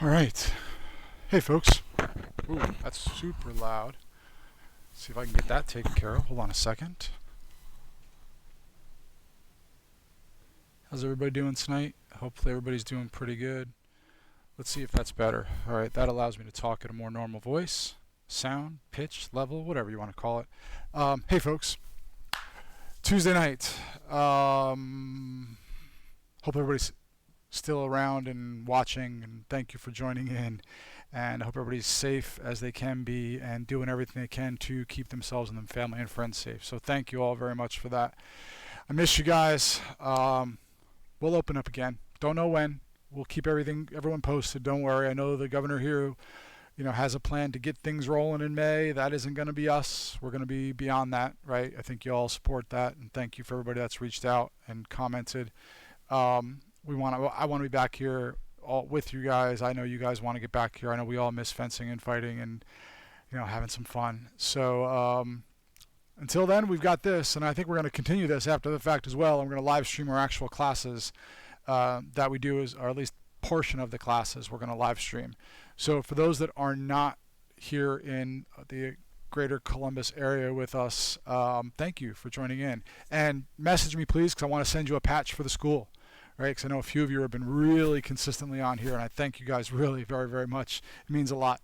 All right. Hey, folks. Ooh, that's super loud. Let's see if I can get that taken care of. Hold on a second. How's everybody doing tonight? Hopefully everybody's doing pretty good. Let's see if that's better. All right, that allows me to talk at a more normal voice, sound, pitch, level, whatever you want to call it. Hey, folks. Tuesday night. Hope everybody's still around and watching, and thank you for joining in. And I hope everybody's safe as they can be and doing everything they can to keep themselves and their family and friends safe. So thank you all very much for that. I miss you guys. We'll open up again. Don't know when. We'll keep everyone posted. Don't worry. I know the governor here, has a plan to get things rolling in May. That isn't going to be us. We're going to be beyond that, right? I think you all support that, and thank you for everybody that's reached out and commented. I want to be back here all with you guys. I know you guys want to get back here. I know we all miss fencing and fighting and having some fun. So until then, we've got this, and I think we're going to continue this after the fact as well. I'm going to live stream our actual classes that we do, or at least portion of the classes we're going to live stream. So for those that are not here in the greater Columbus area with us, thank you for joining in. And message me, please, because I want to send you a patch for the school. Right, because I know a few of you have been really consistently on here, and I thank you guys really very, very much. It means a lot.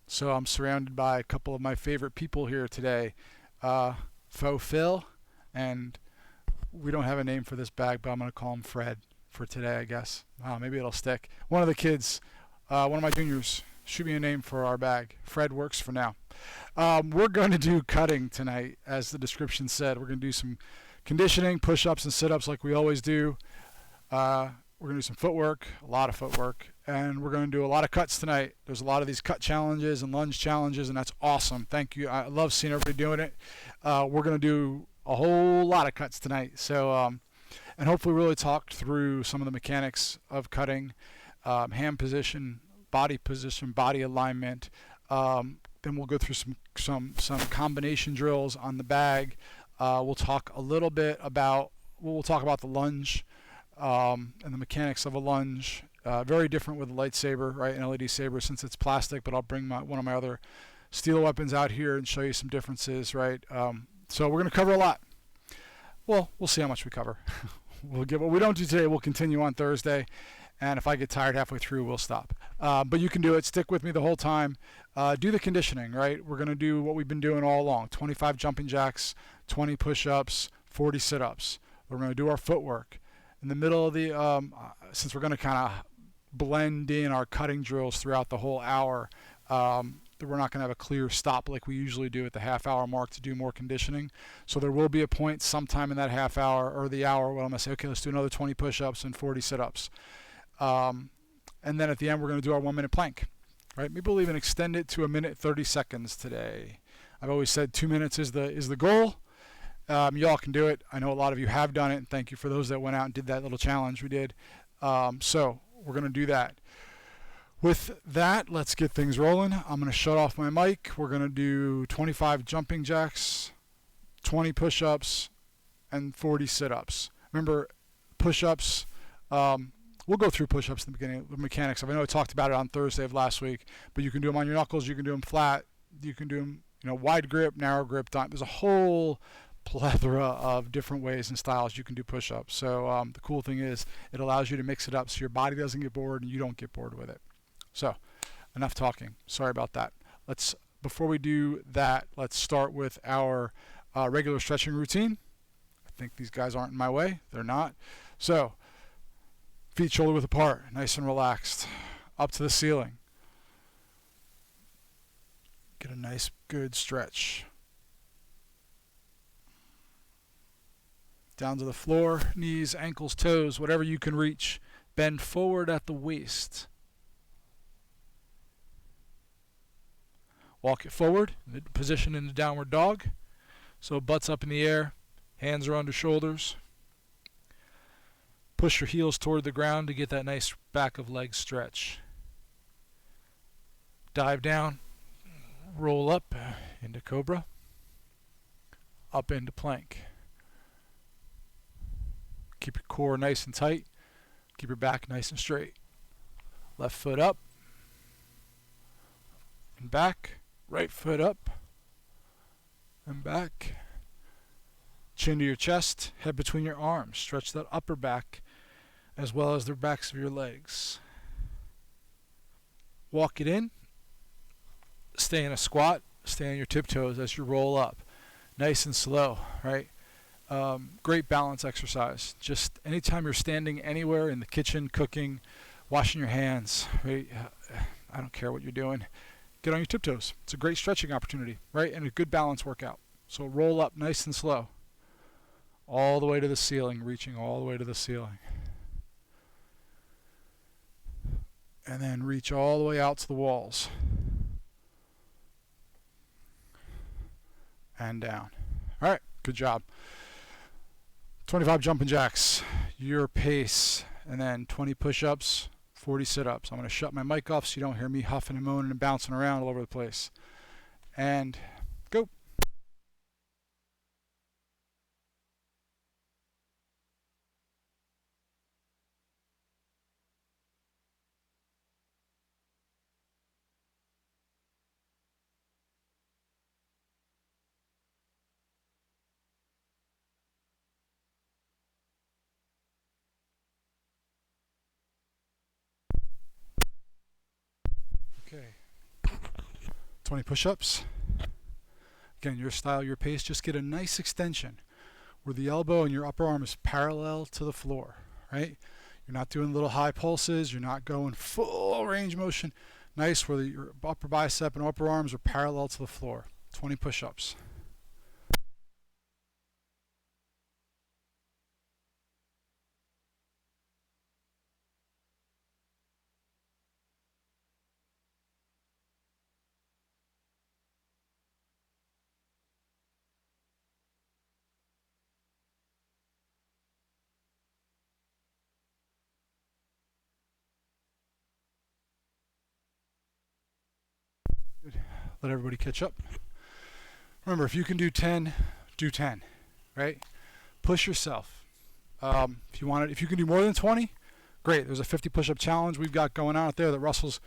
So I'm surrounded by a couple of my favorite people here today. Faux Phil, and we don't have a name for this bag, but I'm going to call him Fred for today, I guess. Maybe it'll stick. One of the kids, one of my juniors, shoot me a name for our bag. Fred works for now. We're going to do cutting tonight, as the description said. We're going to do some conditioning, push-ups, and sit-ups like we always do. We're going to do some footwork, a lot of footwork, and we're going to do a lot of cuts tonight. There's a lot of these cut challenges and lunge challenges, and that's awesome. Thank you. I love seeing everybody doing it. We're going to do a whole lot of cuts tonight. So, and hopefully really talk through some of the mechanics of cutting, hand position, body alignment. Then we'll go through some combination drills on the bag. We'll talk a little bit about, we'll talk about the lunge and the mechanics of a lunge. Very different with a lightsaber, right? An LED saber since it's plastic, but I'll bring one of my other steel weapons out here and show you some differences, right? So we're going to cover a lot. Well, we'll see how much we cover. We'll get what we don't do today. We'll continue on Thursday. And if I get tired halfway through, we'll stop. But you can do it. Stick with me the whole time. Do the conditioning, right? We're going to do what we've been doing all along. 25 jumping jacks, 20 push-ups, 40 sit-ups. We're going to do our footwork. In the middle of the, since we're going to kind of blend in our cutting drills throughout the whole hour, we're not going to have a clear stop like we usually do at the half-hour mark to do more conditioning. So there will be a point sometime in that half hour or the hour where I'm going to say, okay, let's do another 20 push-ups and 40 sit-ups. And then at the end, we're going to do our 1-minute plank. Right? Maybe we'll even extend it to 1 minute 30 seconds today. I've always said 2 minutes is the goal. Y'all can do it. I know a lot of you have done it, and thank you for those that went out and did that little challenge we did. So we're going to do that. With that, let's get things rolling. I'm going to shut off my mic. We're going to do 25 jumping jacks, 20 push-ups, and 40 sit-ups. Remember, push-ups, we'll go through push-ups in the beginning, the mechanics. I know I talked about it on Thursday of last week, but you can do them on your knuckles, you can do them flat, you can do them wide grip, narrow grip. There's a whole plethora of different ways and styles you can do push-ups. So the cool thing is it allows you to mix it up so your body doesn't get bored and you don't get bored with it. So enough talking. Sorry about that. Before we do that, let's start with our regular stretching routine. I think these guys aren't in my way. They're not. So feet shoulder width apart, nice and relaxed, up to the ceiling. Get a nice, good stretch. Down to the floor, knees, ankles, toes, whatever you can reach. Bend forward at the waist. Walk it forward, position in the downward dog. So butt's up in the air, hands are under shoulders. Push your heels toward the ground to get that nice back of leg stretch. Dive down, roll up into cobra, up into plank. Keep your core nice and tight. Keep your back nice and straight. Left foot up and back. Right foot up and back. Chin to your chest, head between your arms. Stretch that upper back as well as the backs of your legs. Walk it in. Stay in a squat. Stay on your tiptoes as you roll up. Nice and slow, right? Great balance exercise. Just anytime you're standing anywhere in the kitchen, cooking, washing your hands, right? I don't care what you're doing. Get on your tiptoes. It's a great stretching opportunity, right? And a good balance workout. So roll up nice and slow. All the way to the ceiling, reaching all the way to the ceiling. And then reach all the way out to the walls. And down. All right, good job. 25 jumping jacks, your pace, and then 20 push-ups, 40 sit-ups. I'm going to shut my mic off so you don't hear me huffing and moaning and bouncing around all over the place. And go. Okay. 20 push-ups. Again, your style, your pace. Just get a nice extension where the elbow and your upper arm is parallel to the floor, right? You're not doing little high pulses. You're not going full range motion. Nice where your upper bicep and upper arms are parallel to the floor. 20 push-ups. Good. Let everybody catch up. Remember, if you can do 10, do 10, right? Push yourself. If you can do more than 20, great. There's a 50 push-up challenge we've got going on out there that Russell's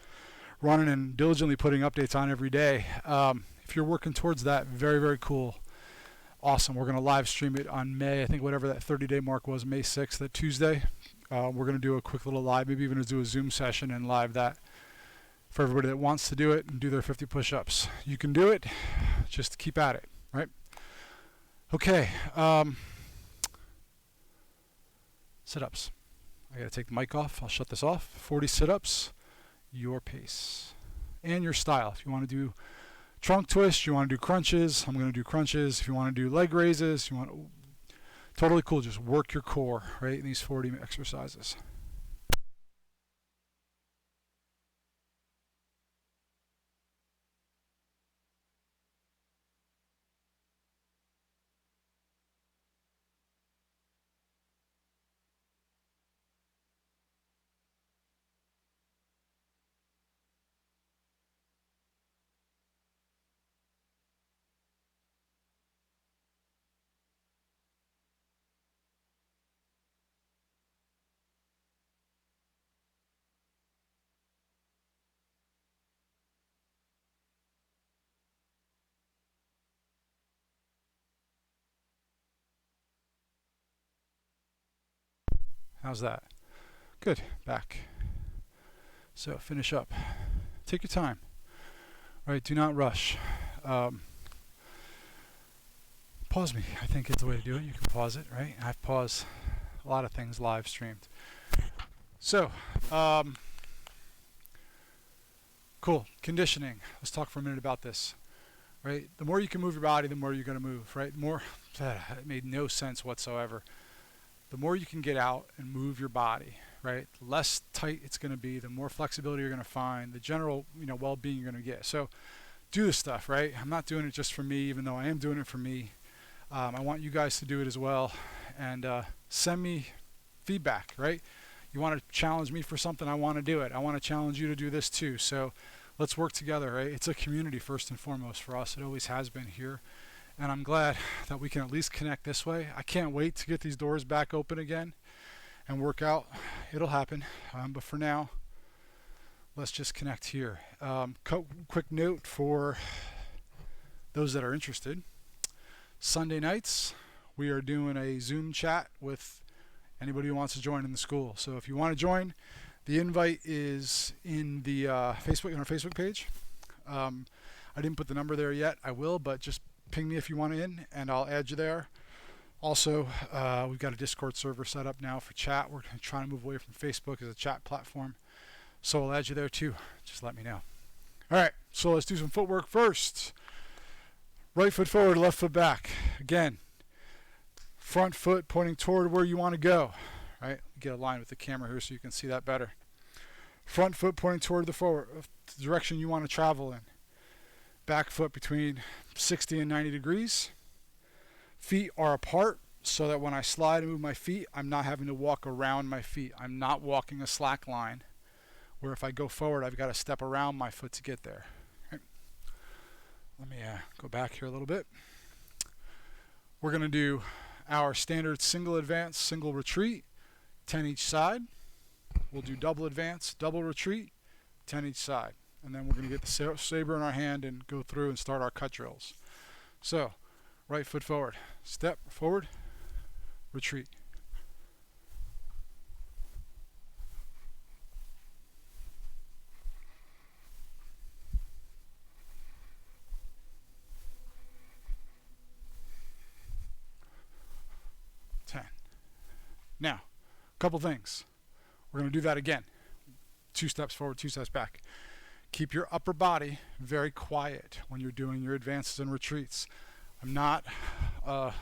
running and diligently putting updates on every day. If you're working towards that, very, very cool. Awesome. We're going to live stream it on May, I think whatever that 30-day mark was, May 6th, that Tuesday. We're going to do a quick little live, maybe even do a Zoom session and live that for everybody that wants to do it and do their 50 push-ups. You can do it. Just keep at it, right? Okay. Sit-ups. I got to take the mic off. I'll shut this off. 40 sit-ups, your pace and your style. If you want to do trunk twist, you want to do crunches, I'm going to do crunches. If you want to do leg raises, totally cool. Just work your core, right, in these 40 exercises. How's that? Good. Back. So finish up. Take your time. Right? Do not rush. Pause me. I think is the way to do it. You can pause it, right? I've paused a lot of things live streamed. So, cool. Conditioning. Let's talk for a minute about this. Right? The more you can move your body, the more you're going to move. Right? It made no sense whatsoever. The more you can get out and move your body, right? The less tight it's going to be, the more flexibility you're going to find, the general, well-being you're going to get. So do this stuff, right? I'm not doing it just for me, even though I am doing it for me. I want you guys to do it as well. And send me feedback, right? You want to challenge me for something, I want to do it. I want to challenge you to do this too. So let's work together, right? It's a community first and foremost for us. It always has been here. And I'm glad that we can at least connect this way. I can't wait to get these doors back open again and work out, it'll happen. But for now, let's just connect here. Quick note for those that are interested. Sunday nights, we are doing a Zoom chat with anybody who wants to join in the school. So if you want to join, the invite is in the Facebook, on our Facebook page. I didn't put the number there yet. I will, but just ping me if you want in, and I'll add you there. Also, we've got a Discord server set up now for chat. We're trying to move away from Facebook as a chat platform. So I'll add you there too. Just let me know. All right, so let's do some footwork first. Right foot forward, left foot back. Again, front foot pointing toward where you want to go. Right? Get aligned with the camera here so you can see that better. Front foot pointing toward the direction you want to travel in. Back foot between 60 and 90 degrees. Feet are apart so that when I slide and move my feet, I'm not having to walk around my feet. I'm not walking a slack line where if I go forward, I've got to step around my foot to get there. Okay. Let me go back here a little bit. We're going to do our standard single advance, single retreat, 10 each side. We'll do double advance, double retreat, 10 each side. And then we're going to get the saber in our hand and go through and start our cut drills. So, right foot forward, step forward, retreat. Now, a couple things. We're going to do that again. 2 steps forward, 2 steps back. Keep your upper body very quiet when you're doing your advances and retreats. I'm not a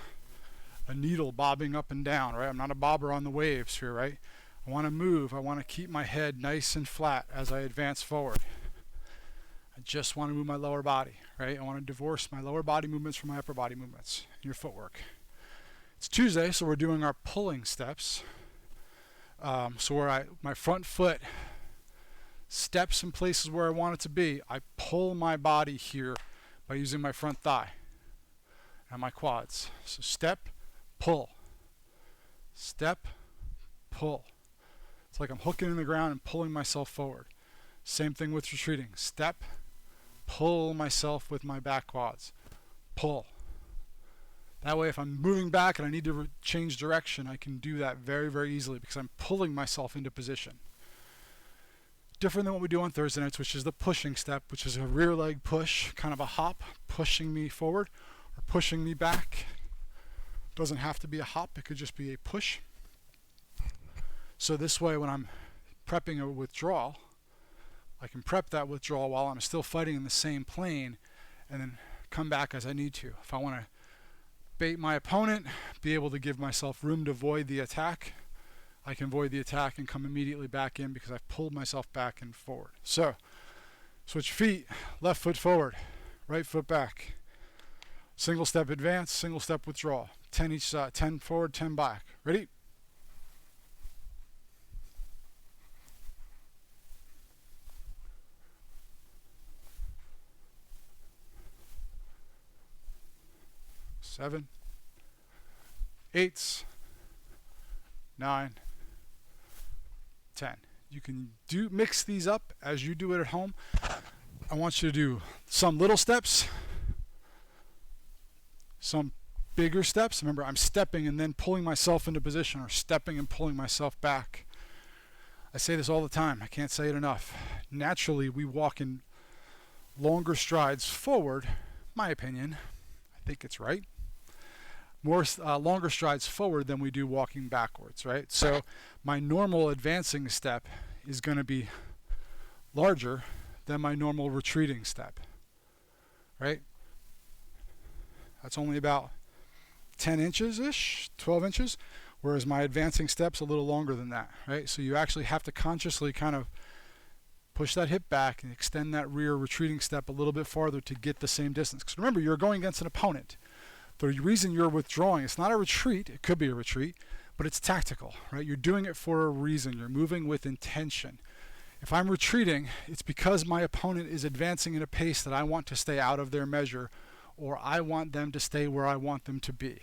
needle bobbing up and down, right? I'm not a bobber on the waves here, right? I want to move. I want to keep my head nice and flat as I advance forward. I just want to move my lower body, right? I want to divorce my lower body movements from my upper body movements in your footwork. It's Tuesday, so we're doing our pulling steps. So where my front foot steps in places where I want it to be, I pull my body here by using my front thigh and my quads. So step, pull. Step, pull. It's like I'm hooking in the ground and pulling myself forward. Same thing with retreating. Step, pull myself with my back quads. Pull. That way if I'm moving back and I need to change direction, I can do that very, very easily because I'm pulling myself into position. Different than what we do on Thursday nights, which is the pushing step, which is a rear leg push, kind of a hop, pushing me forward or pushing me back. Doesn't have to be a hop, it could just be a push. So this way when I'm prepping a withdrawal, I can prep that withdrawal while I'm still fighting in the same plane and then come back as I need to. If I want to bait my opponent, be able to give myself room to void the attack, I can void the attack and come immediately back in because I've pulled myself back and forward. So, switch feet, left foot forward, right foot back. Single step advance, single step withdrawal. 10 each side, 10 forward, 10 back. Ready? Seven, 8, 9, 10. You can mix these up as you do it at home. I want you to do some little steps, some bigger steps. Remember, I'm stepping and then pulling myself into position, or stepping and pulling myself back. I say this all the time. I can't say it enough. Naturally, we walk in longer strides forward. My opinion. I think it's right. More longer strides forward than we do walking backwards, right? So my normal advancing step is going to be larger than my normal retreating step, right? That's only about 10 inches-ish, 12 inches, whereas my advancing step's a little longer than that, right? So you actually have to consciously kind of push that hip back and extend that rear retreating step a little bit farther to get the same distance. Because remember, you're going against an opponent. The reason you're withdrawing, it's not a retreat, it could be a retreat, but it's tactical, right? You're doing it for a reason. You're moving with intention. If I'm retreating, it's because my opponent is advancing at a pace that I want to stay out of their measure, or I want them to stay where I want them to be.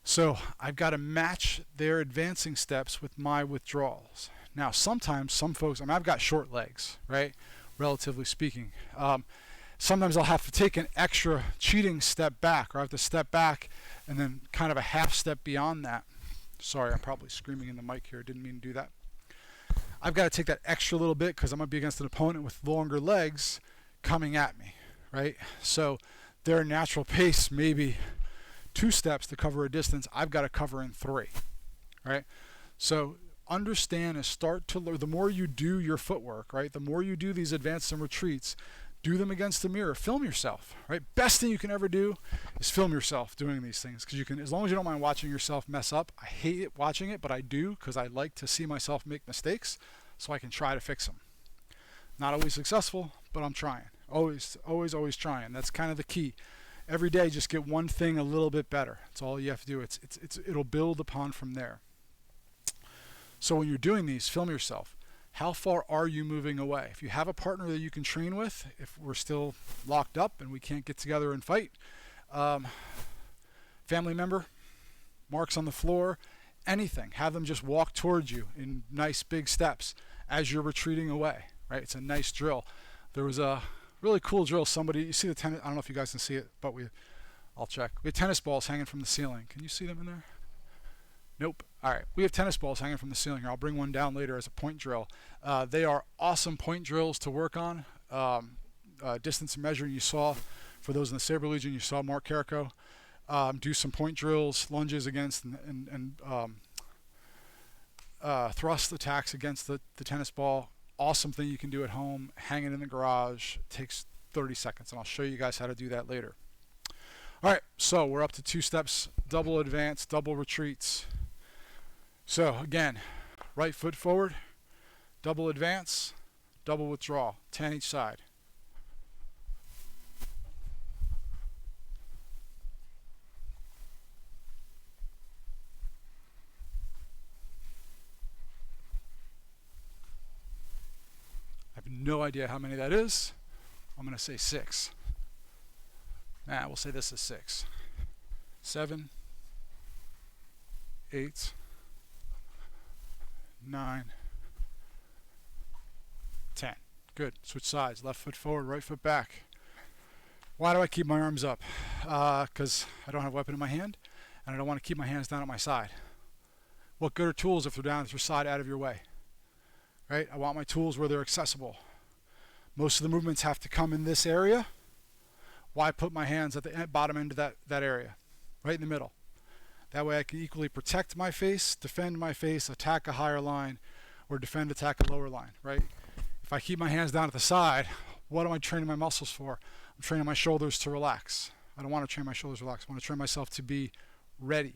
So I've got to match their advancing steps with my withdrawals. Now, sometimes some folks, I mean, I've got short legs, right? Relatively speaking. Sometimes I'll have to take an extra cheating step back, or I have to step back and then kind of a half step beyond that. Sorry, I'm probably screaming in the mic here. Didn't mean to do that. I've got to take that extra little bit because I'm going to be against an opponent with longer legs coming at me, right? So their natural pace may be 2 steps to cover a distance. I've got to cover in 3, right? So understand and start to learn. The more you do your footwork, right? The more you do these advances and retreats, do them against the mirror. Film yourself, right? Best thing you can ever do is film yourself doing these things, because you can, as long as you don't mind watching yourself mess up. I hate it watching it, but I do, because I like to see myself make mistakes so I can try to fix them. Not always successful, but I'm trying. Always trying. That's kind of the key. Every day, just get one thing a little bit better. That's all you have to do. It'll build upon from there. So when you're doing these, film yourself. How far are you moving away? If you have a partner that you can train with, if we're still locked up and we can't get together and fight, family member, marks on the floor, anything. Have them just walk towards you in nice big steps as you're retreating away, right? It's a nice drill. There was a really cool drill. Somebody, you see the tennis, I don't know if you guys can see it, but I'll check. We have tennis balls hanging from the ceiling. Can you see them in there? Nope. All right. We have tennis balls hanging from the ceiling here. I'll bring one down later as a point drill. They are awesome point drills to work on. Distance measuring, you saw, for those in the Saber Legion, you saw Mark Carrico do some point drills, lunges against, and thrust attacks against the tennis ball. Awesome thing you can do at home. Hang it in the garage. It takes 30 seconds, and I'll show you guys how to do that later. All right. So we're up to 2 steps, double advance, double retreats. So again, right foot forward, double advance, double withdraw, 10 each side. I have no idea how many that is. I'm going to say 6. Nah, we'll say this is 6. 7, 8, 9, 10. Good. Switch sides. Left foot forward, right foot back. Why do I keep my arms up? Because I don't have a weapon in my hand, and I don't want to keep my hands down at my side. What good are tools if they're down at your side, out of your way? Right? I want my tools where they're accessible. Most of the movements have to come in this area. Why put my hands at the bottom end of that area? Right in the middle. That way I can equally protect my face, defend my face, attack a higher line, or defend, attack a lower line, right? If I keep my hands down at the side, what am I training my muscles for? I'm training my shoulders to relax. I don't want to train my shoulders to relax. I want to train myself to be ready,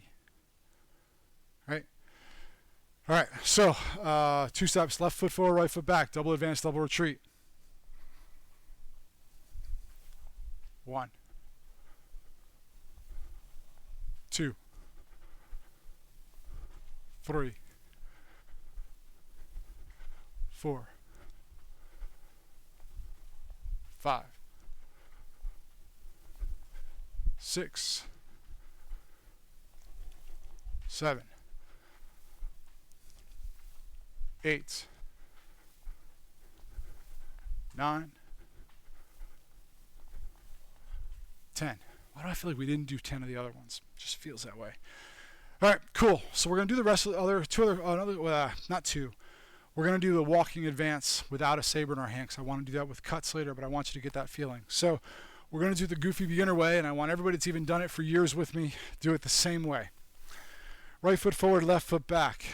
right? All right, so 2 steps, left foot forward, right foot back, double advance, double retreat. 1, 2, 3, 4, 5, 6, 7, 8, 9, 10. Why do I feel like we didn't do 10 of the other ones? It just feels that way. All right, cool. So we're going to do the rest of the other, not 2. We're going to do the walking advance without a saber in our hand, because I want to do that with cuts later, but I want you to get that feeling. So we're going to do the goofy beginner way, and I want everybody that's even done it for years with me do it the same way. Right foot forward, left foot back.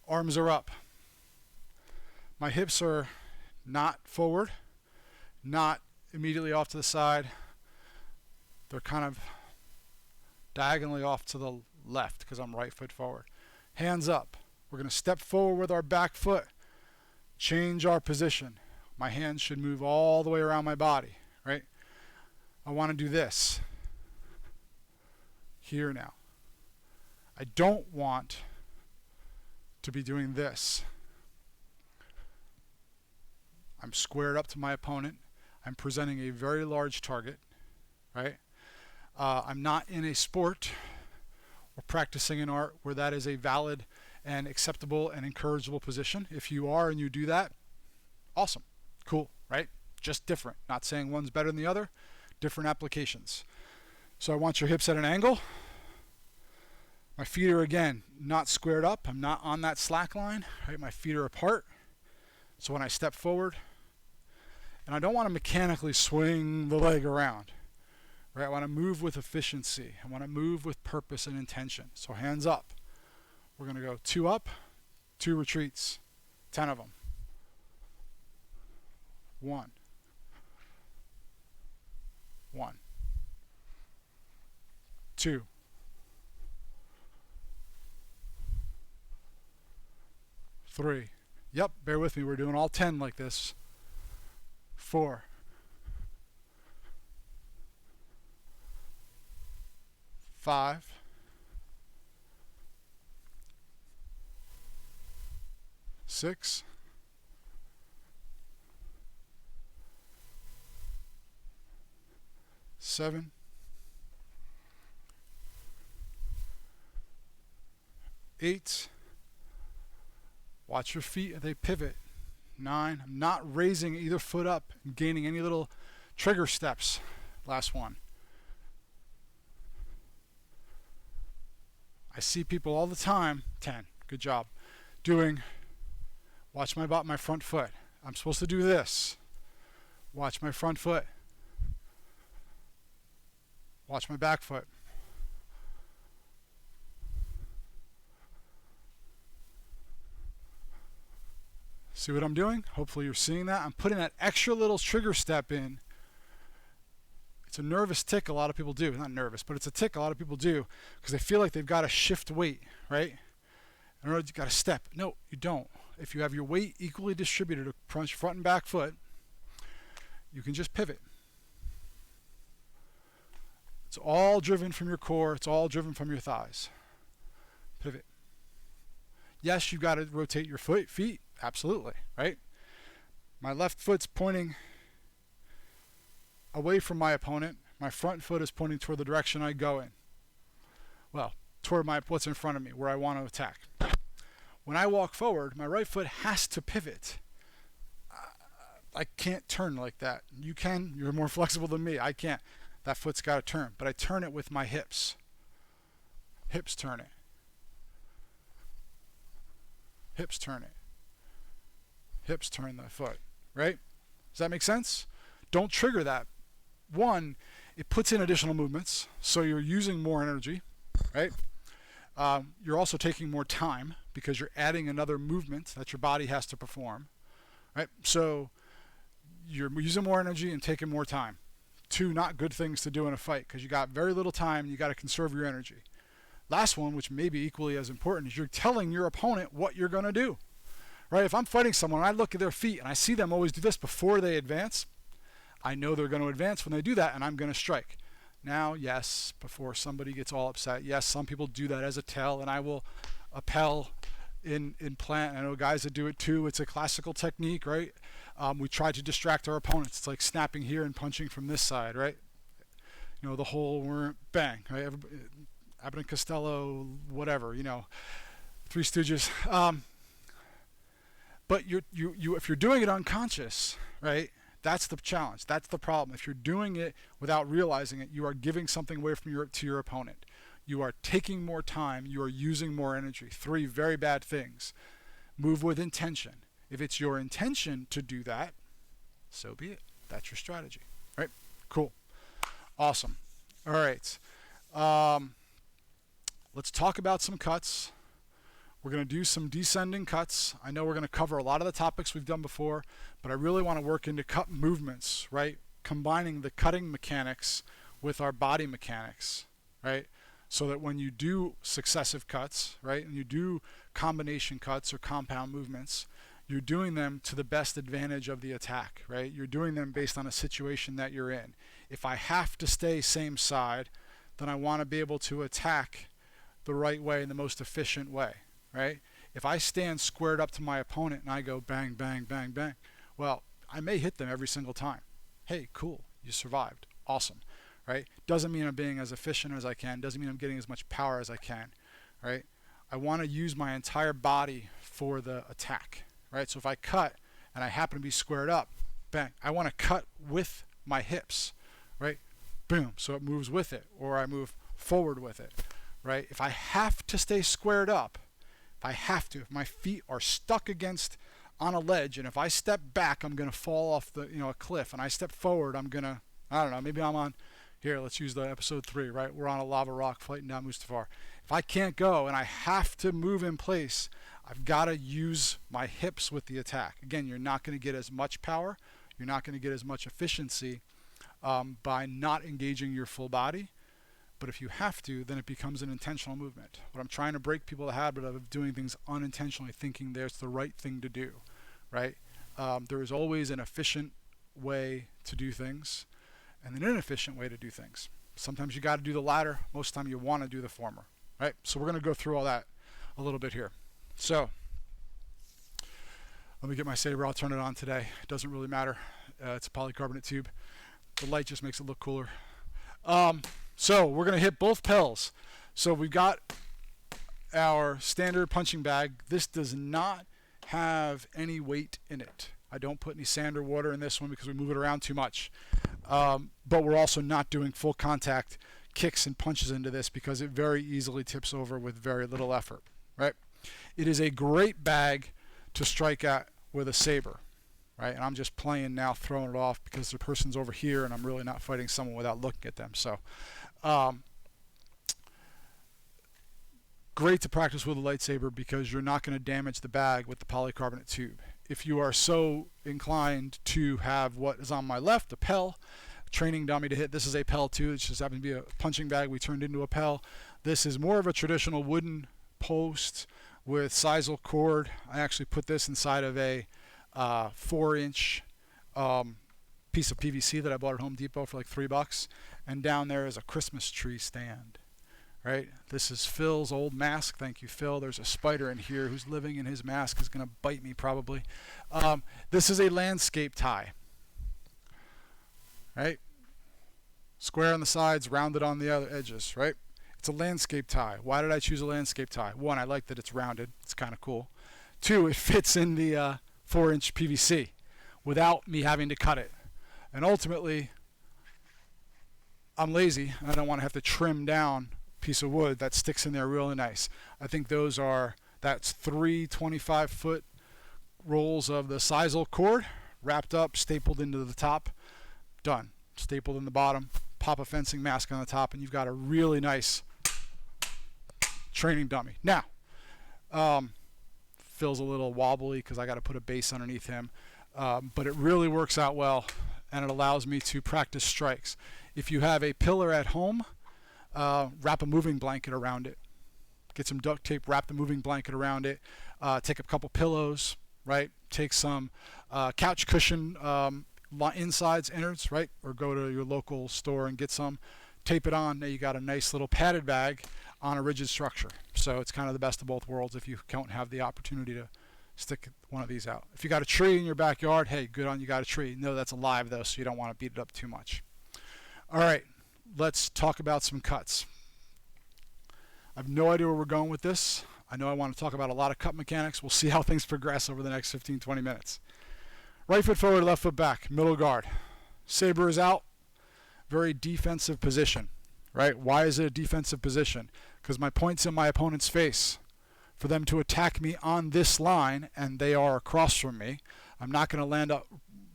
Arms are up. My hips are not forward, not immediately off to the side. They're kind of diagonally off to the left because I'm right foot forward. Hands up. We're going to step forward with our back foot. Change our position. My hands should move all the way around my body, right? I want to do this. Here now. I don't want to be doing this. I'm squared up to my opponent. I'm presenting a very large target, right? I'm not in a sport practicing an art where that is a valid and acceptable and encourageable position. If you are and you do that, awesome, cool, right? Just different. Not saying one's better than the other, different applications. So I want your hips at an angle. My feet are, again, not squared up. I'm not on that slack line, right? My feet are apart. So when I step forward, and I don't want to mechanically swing the leg around, right? I want to move with efficiency. I want to move with purpose and intention. So hands up. We're going to go 2 up, 2 retreats, 10 of them. 1. 1. 2. 3. Yep, bear with me. We're doing all 10 like this. 4. 5. 6. 7. 8. Watch your feet, they pivot. 9. I'm not raising either foot up and gaining any little trigger steps. Last one. I see people all the time, 10, good job, doing, watch my front foot. I'm supposed to do this. Watch my front foot. Watch my back foot. See what I'm doing? Hopefully you're seeing that. I'm putting that extra little trigger step in. It's a nervous tick a lot of people do. Not nervous, but it's a tick a lot of people do because they feel like they've got to shift weight, right? In other words, you've got to step. No, you don't. If you have your weight equally distributed across your front and back foot, you can just pivot. It's all driven from your core. It's all driven from your thighs. Pivot. Yes, you've got to rotate your feet. Absolutely, right? My left foot's pointing away from my opponent. My front foot is pointing toward the direction I go in. Well, toward what's in front of me, where I want to attack. When I walk forward, my right foot has to pivot. I can't turn like that. You can. You're more flexible than me. I can't. That foot's got to turn. But I turn it with my hips. Hips turn it. Hips turn it. Hips turn the foot, right? Does that make sense? Don't trigger that. One, it puts in additional movements, so you're using more energy, right? You're also taking more time because you're adding another movement that your body has to perform, right? So you're using more energy and taking more time. 2 not good things to do in a fight because you got very little time and you got to conserve your energy. Last one, which may be equally as important, is you're telling your opponent what you're going to do. Right? If I'm fighting someone and I look at their feet and I see them always do this before they advance, I know they're going to advance when they do that and I'm going to strike. Now, yes, before somebody gets all upset, yes, some people do that as a tell and I will appel in plant. I know guys that do it too. It's a classical technique, right? We try to distract our opponents. It's like snapping here and punching from this side, right? You know, the whole bang, right? Abbott and Costello, whatever, you know, Three Stooges. But if you're doing it unconscious, right, that's the challenge. That's the problem. If you're doing it without realizing it, you are giving something away from to your opponent. You are taking more time. You are using more energy. 3 very bad things. Move with intention. If it's your intention to do that, so be it. That's your strategy, right? Cool. Awesome. All right. Let's talk about some cuts. We're going to do some descending cuts. I know we're going to cover a lot of the topics we've done before, but I really want to work into cut movements, right? Combining the cutting mechanics with our body mechanics, right? So that when you do successive cuts, right, and you do combination cuts or compound movements, you're doing them to the best advantage of the attack, right? You're doing them based on a situation that you're in. If I have to stay same side, then I want to be able to attack the right way in the most efficient way. Right? If I stand squared up to my opponent and I go bang, bang, bang, bang, well, I may hit them every single time. Hey, cool, you survived. Awesome. right? Doesn't mean I'm being as efficient as I can. Doesn't mean I'm getting as much power as I can, right? I want to use my entire body for the attack, right? So if I cut and I happen to be squared up, bang, I want to cut with my hips, right? Boom, so it moves with it, or I move forward with it, right? If I have to stay squared up, if my feet are stuck against on a ledge, and if I step back, I'm going to fall off the, a cliff, and I step forward, I'm going to, I don't know, maybe I'm on, here, let's use the episode 3, right? We're on a lava rock fighting down Mustafar. If I can't go and I have to move in place, I've got to use my hips with the attack. Again, you're not going to get as much power. You're not going to get as much efficiency by not engaging your full body. But if you have to, then it becomes an intentional movement. What I'm trying to break people the habit of doing things unintentionally, thinking there's the right thing to do, right? There is always an efficient way to do things and an inefficient way to do things. Sometimes you got to do the latter. Most of the time you want to do the former, right? So we're going to go through all that a little bit here. So let me get my saber. I'll turn it on today. It doesn't really matter. It's a polycarbonate tube. The light just makes it look cooler. So we're going to hit both pills. So we've got our standard punching bag. This does not have any weight in it. I don't put any sand or water in this one because we move it around too much. But we're also not doing full contact kicks and punches into this because it very easily tips over with very little effort, right? It is a great bag to strike at with a saber, right? And I'm just playing now, throwing it off because the person's over here and I'm really not fighting someone without looking at them. So great to practice with a lightsaber because you're not going to damage the bag with the polycarbonate tube. If you are so inclined to have what is on my left, a PEL, training dummy to hit, this is a PEL too. It just happens to be a punching bag we turned into a PEL. This is more of a traditional wooden post with sisal cord. I actually put this inside of a 4-inch piece of PVC that I bought at Home Depot for like $3, and down there is a Christmas tree stand. Right? This is Phil's old mask. Thank you, Phil. There's a spider in here who's living in his mask. Is going to bite me probably. This is a landscape tie. Right? Square on the sides, rounded on the other edges. Right? It's a landscape tie. Why did I choose a landscape tie? 1, I like that it's rounded. It's kind of cool. 2, it fits in the 4-inch PVC without me having to cut it. And ultimately, I'm lazy and I don't want to have to trim down piece of wood that sticks in there really nice. I think that's 3 25-foot rolls of the sisal cord wrapped up, stapled into the top, done. Stapled in the bottom, pop a fencing mask on the top, and you've got a really nice training dummy. Now, Phil's a little wobbly because I got to put a base underneath him, but it really works out well and it allows me to practice strikes. If you have a pillar at home, wrap a moving blanket around it. Get some duct tape, wrap the moving blanket around it. Take a couple pillows, right? Take some couch cushion insides, innards, right? Or go to your local store and get some. Tape it on. Now you got a nice little padded bag on a rigid structure. So it's kind of the best of both worlds if you don't have the opportunity to stick one of these out. If you got a tree in your backyard, hey, good on you, got a tree. No, that's alive though, so you don't want to beat it up too much. All right. Let's talk about some cuts. I have no idea where we're going with this. I know I want to talk about a lot of cut mechanics. We'll see how things progress over the next 15-20 minutes. Right foot forward, left foot back, middle guard. Saber is out. Very defensive position, right? Why is it a defensive position? Because my point's in my opponent's face. For them to attack me on this line, and they are across from me, I'm not going to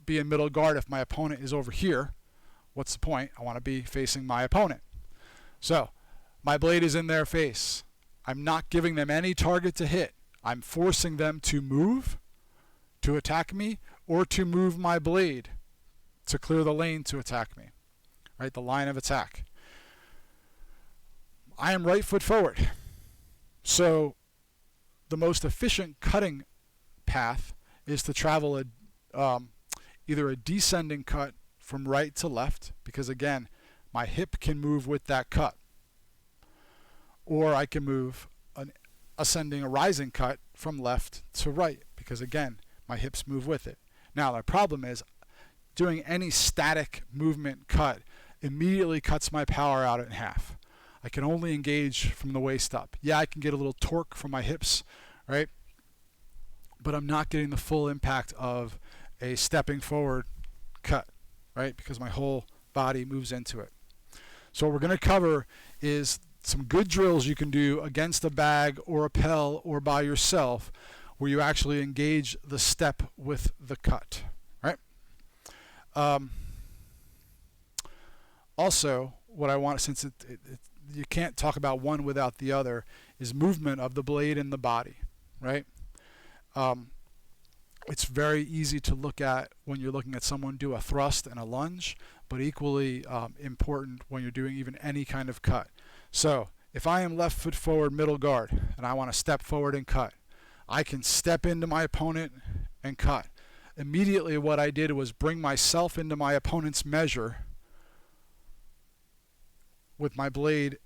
be in middle guard if my opponent is over here. What's the point? I want to be facing my opponent. So my blade is in their face. I'm not giving them any target to hit. I'm forcing them to move, to attack me, or to move my blade to clear the lane to attack me. Right? The line of attack. I am right foot forward. So the most efficient cutting path is to travel either a descending cut from right to left, because again, my hip can move with that cut. Or I can move an ascending, a rising cut from left to right, because again, my hips move with it. Now, the problem is doing any static movement cut immediately cuts my power out in half. I can only engage from the waist up. Yeah, I can get a little torque from my hips, right? But I'm not getting the full impact of a stepping forward cut, right? Because my whole body moves into it. So what we're going to cover is some good drills you can do against a bag or a Pel or by yourself where you actually engage the step with the cut, right? Also, what I want, since you can't talk about one without the other, is movement of the blade and the body, right? It's very easy to look at when you're looking at someone do a thrust and a lunge, but equally important when you're doing even any kind of cut. So if I am left foot forward middle guard and I want to step forward and cut, I can step into my opponent and cut. Immediately what I did was bring myself into my opponent's measure with my blade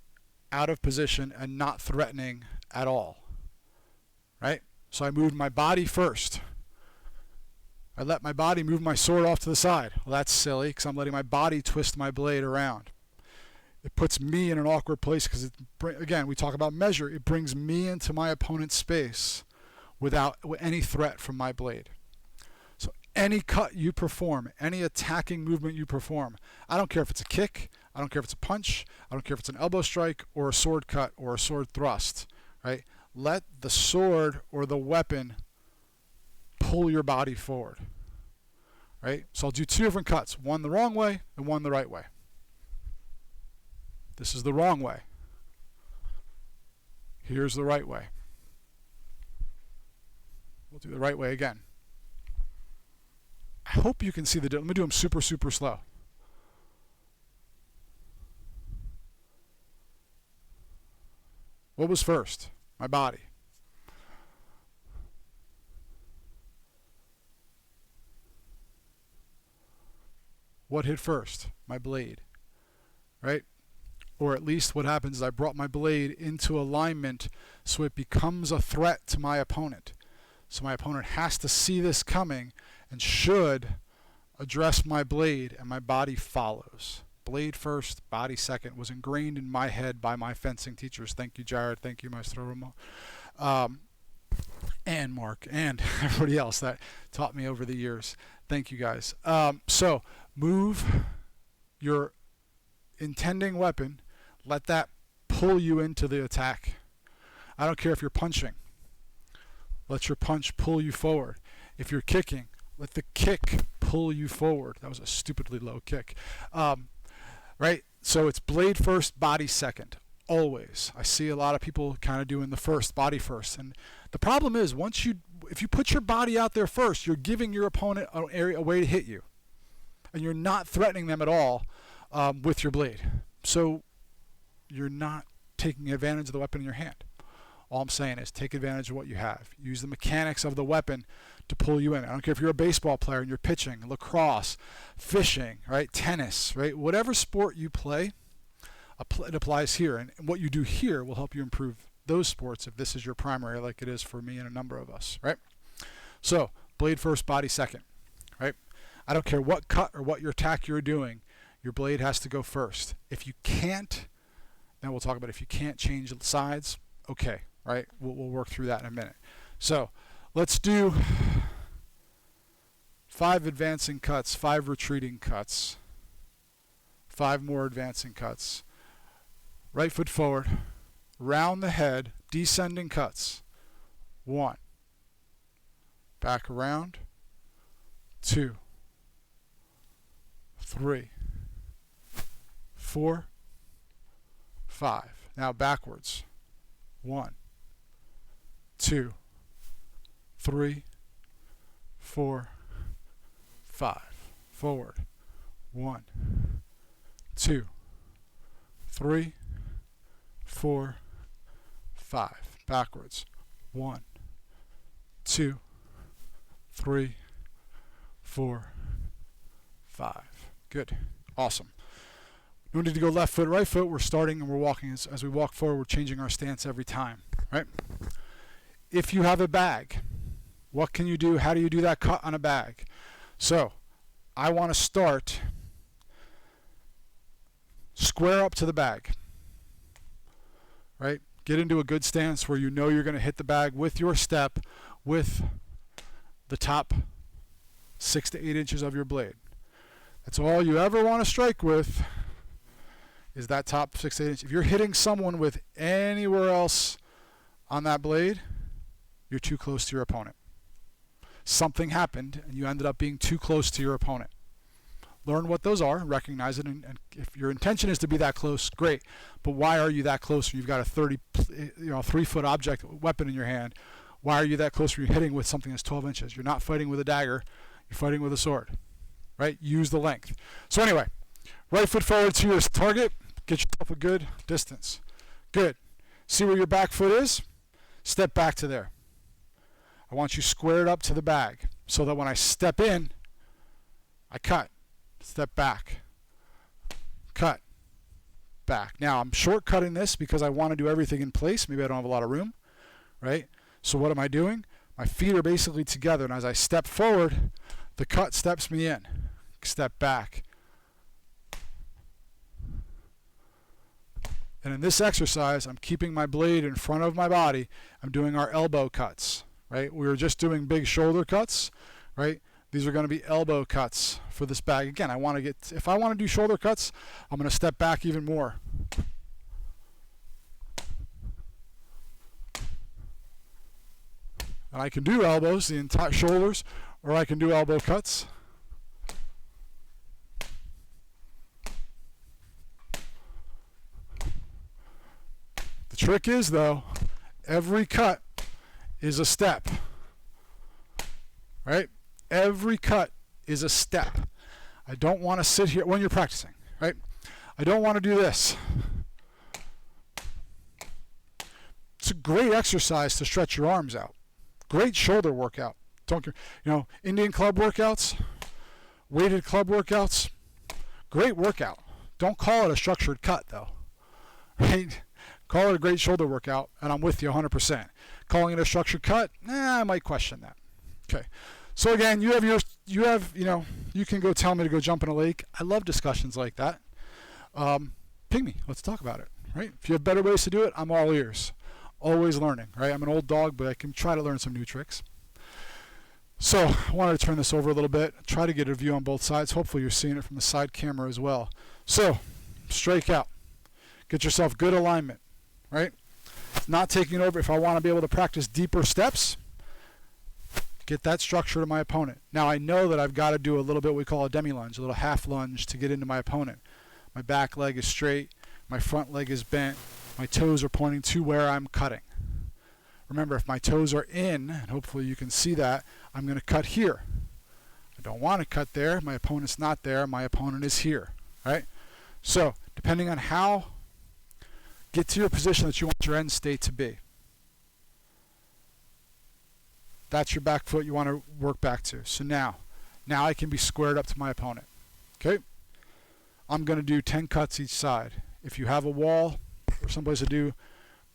out of position and not threatening at all, right? So I moved my body first. I let my body move my sword off to the side. Well, that's silly because I'm letting my body twist my blade around. It puts me in an awkward place because, again, we talk about measure. It brings me into my opponent's space without any threat from my blade. So any cut you perform, any attacking movement you perform, I don't care if it's a kick, I don't care if it's a punch, I don't care if it's an elbow strike or a sword cut or a sword thrust, right? Let the sword or the weapon pull your body forward, right? So I'll do two different cuts, one the wrong way and one the right way. This is the wrong way. Here's the right way. We'll do the right way again. I hope you can see the difference. Let me do them super, super slow. What was first? My body. What hit first? My blade, right? Or at least what happens is I brought my blade into alignment so it becomes a threat to my opponent. So my opponent has to see this coming and should address my blade, and my body follows. Blade first, body second was ingrained in my head by my fencing teachers. Thank you, Jared. Thank you, Maestro Ramon. And Mark and everybody else that taught me over the years. Thank you, guys. So move your intending weapon. Let that pull you into the attack. I don't care if you're punching. Let your punch pull you forward. If you're kicking, let the kick pull you forward. That was a stupidly low kick. Right? So it's blade first, body second. Always. I see a lot of people kind of doing the first, body first. And the problem is, if you put your body out there first, you're giving your opponent an area, a way to hit you. And you're not threatening them at all with your blade. So you're not taking advantage of the weapon in your hand. All I'm saying is take advantage of what you have. Use the mechanics of the weapon to pull you in. I don't care if you're a baseball player and you're pitching, lacrosse, fishing, right, tennis, right, whatever sport you play, it applies here. And what you do here will help you improve those sports if this is your primary, like it is for me and a number of us, right? So blade first, body second, right? I don't care what cut or what your attack you're doing, your blade has to go first. If you can't, then we'll talk about if you can't change the sides, okay, right? We'll work through that in a minute. So let's do 5 advancing cuts, 5 retreating cuts, 5 more advancing cuts. Right foot forward, round the head, descending cuts. 1. Back around. 2. 3. 4. 5. Now backwards. 1. 2. 3. 4. 5. Forward. 1. 2. 3. 4. 5. Backwards. 1. 2. 3. 4. 5. Good. Awesome. No need to go left foot, right foot. We're starting and we're walking. As we walk forward, we're changing our stance every time, right? If you have a bag, what can you do? How do you do that cut on a bag? So I want to start Square up to the bag, right? Get into a good stance where you know you're going to hit the bag with your step, with the top 6 to 8 inches of your blade. That's all you ever want to strike with, is that top 6 to 8 inches. If you're hitting someone with anywhere else on that blade, you're too close to your opponent. Something happened and you ended up being too close to your opponent. Learn what those are, recognize it, and if your intention is to be that close, great. But why are you that close when you've got a 3-foot object weapon in your hand? Why are you that close when you're hitting with something that's 12 inches? You're not fighting with a dagger, you're fighting with a sword, right? Use the length. So anyway, right foot forward to your target, get yourself a good distance. Good. See where your back foot is? Step back to there. I want you squared up to the bag so that when I step in, I cut. Step back, cut, back. Now I'm shortcutting this because I want to do everything in place. Maybe I don't have a lot of room, right? So what am I doing? My feet are basically together, and as I step forward, the cut steps me in. Step back. And in this exercise, I'm keeping my blade in front of my body. I'm doing our elbow cuts, right? We were just doing big shoulder cuts, right? These are going to be elbow cuts for this bag. Again, if I want to do shoulder cuts, I'm going to step back even more. And I can do elbows, the entire shoulders, or I can do elbow cuts. The trick is, though, every cut is a step, right? Every cut is a step. I don't want to sit here when you're practicing, right? I don't want to do this. It's a great exercise to stretch your arms out. Great shoulder workout. Indian club workouts, weighted club workouts, great workout. Don't call it a structured cut, though, right? Call it a great shoulder workout, and I'm with you 100%. Calling it a structured cut, I might question that. Okay. So again, you can go tell me to go jump in a lake. I love discussions like that. Ping me. Let's talk about it, right? If you have better ways to do it, I'm all ears. Always learning, right? I'm an old dog, but I can try to learn some new tricks. So I wanted to turn this over a little bit, try to get a view on both sides. Hopefully you're seeing it from the side camera as well. So strike out. Get yourself good alignment, right? Not taking over. If I want to be able to practice deeper steps, get that structure to my opponent. Now I know that I've got to do a little bit we call a demi-lunge, a little half lunge to get into my opponent. My back leg is straight, my front leg is bent, my toes are pointing to where I'm cutting. Remember, if my toes are in, and hopefully you can see that, I'm going to cut here. I don't want to cut there, my opponent's not there, my opponent is here, right? So, depending on how, get to your position that you want your end state to be. That's your back foot you want to work back to. So now I can be squared up to my opponent. Okay? I'm going to do 10 cuts each side. If you have a wall or someplace to do,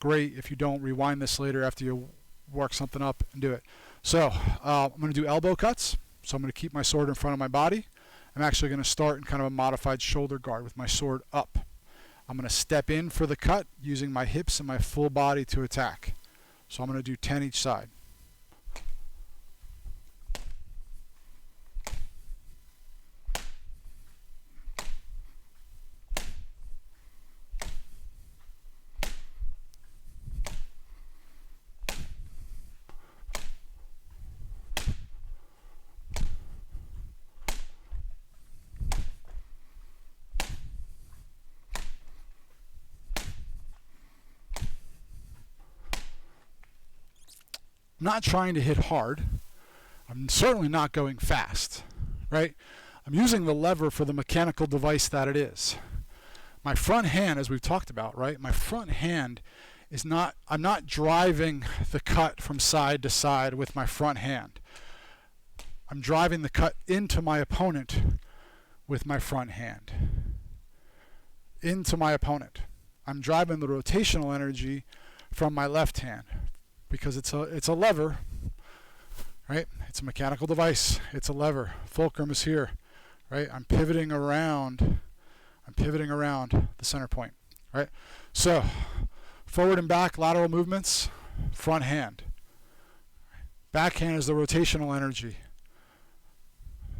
great. If you don't, rewind this later after you work something up and do it. So I'm going to do elbow cuts. So I'm going to keep my sword in front of my body. I'm actually going to start in kind of a modified shoulder guard with my sword up. I'm going to step in for the cut using my hips and my full body to attack. So I'm going to do 10 each side. I'm not trying to hit hard. I'm certainly not going fast, right? I'm using the lever for the mechanical device that it is. My front hand, as we've talked about, right? My front hand is not, I'm not driving the cut from side to side with my front hand. I'm driving the cut into my opponent with my front hand. Into my opponent. I'm driving the rotational energy from my left hand. Because it's a lever, right? It's a mechanical device. It's a lever. Fulcrum is here, right? I'm pivoting around I'm pivoting around the center point, right? So forward and back lateral movements, front hand. Backhand is the rotational energy.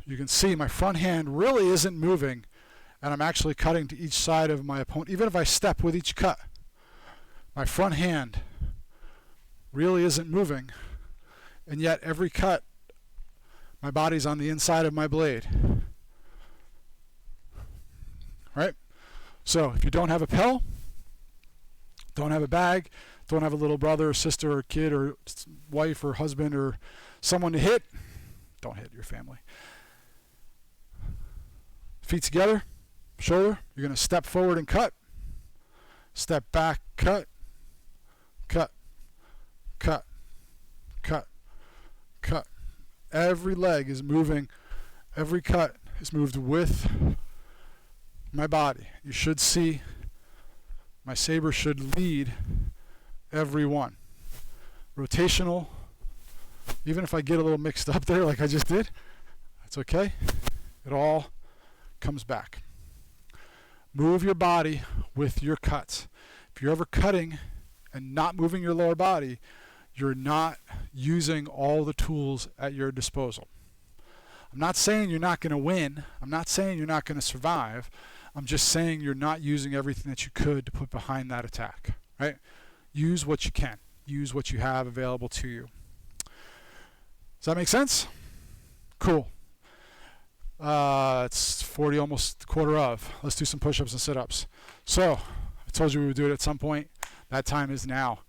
You can see my front hand really isn't moving, and I'm actually cutting to each side of my opponent. Even if I step with each cut, my front hand really isn't moving, and yet every cut, my body's on the inside of my blade. Right? So if you don't have a pill, don't have a bag, don't have a little brother or sister or kid or wife or husband or someone to hit, don't hit your family. Feet together, shoulder, you're going to step forward and cut. Step back, cut, cut, cut, cut, cut. Every leg is moving, every cut is moved with my body. You should see my saber should lead every one. Rotational, even if I get a little mixed up there like I just did, that's okay. It all comes back. Move your body with your cuts. If you're ever cutting and not moving your lower body, you're not using all the tools at your disposal. I'm not saying you're not going to win. I'm not saying you're not going to survive. I'm just saying you're not using everything that you could to put behind that attack, right? Use what you can. Use what you have available to you. Does that make sense? Cool. It's 40, almost quarter of. Let's do some push-ups and sit-ups. So, I told you we would do it at some point. That time is now.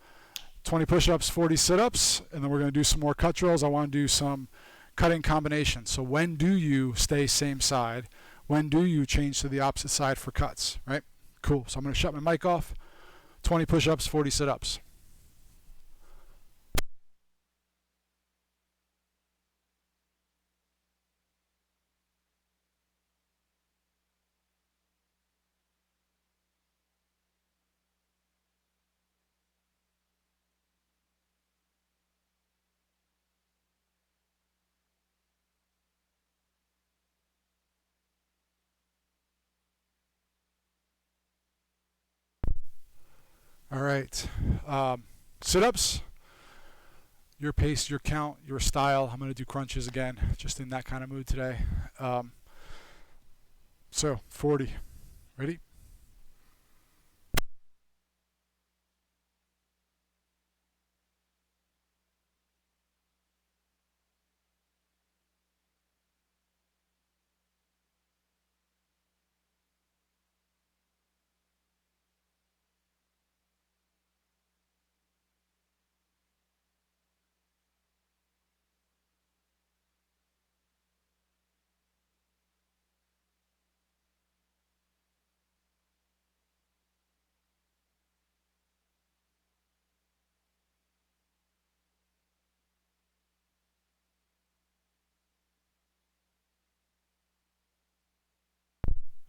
20 push-ups, 40 sit-ups, and then we're going to do some more cut drills. I want to do some cutting combinations. So when do you stay same side? When do you change to the opposite side for cuts, right? Cool. So I'm going to shut my mic off. 20 push-ups, 40 sit-ups. All right. Sit-ups, your pace, your count, your style. I'm going to do crunches again, just in that kind of mood today. So 40. Ready?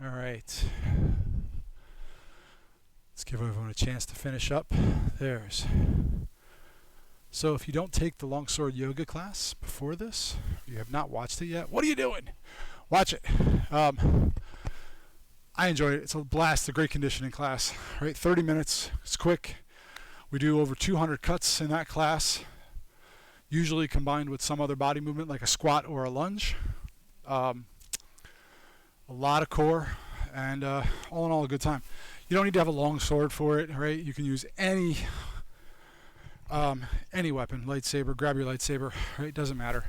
All right. Let's give everyone a chance to finish up theirs. So if you don't take the longsword yoga class before this, you have not watched it yet, what are you doing? Watch it. I enjoyed it. It's a blast, a great conditioning class. Right, 30 minutes. It's quick. We do over 200 cuts in that class, usually combined with some other body movement like a squat or a lunge. A lot of core, and all in all, a good time. You don't need to have a long sword for it, right? You can use any weapon, lightsaber, grab your lightsaber, right? Doesn't matter.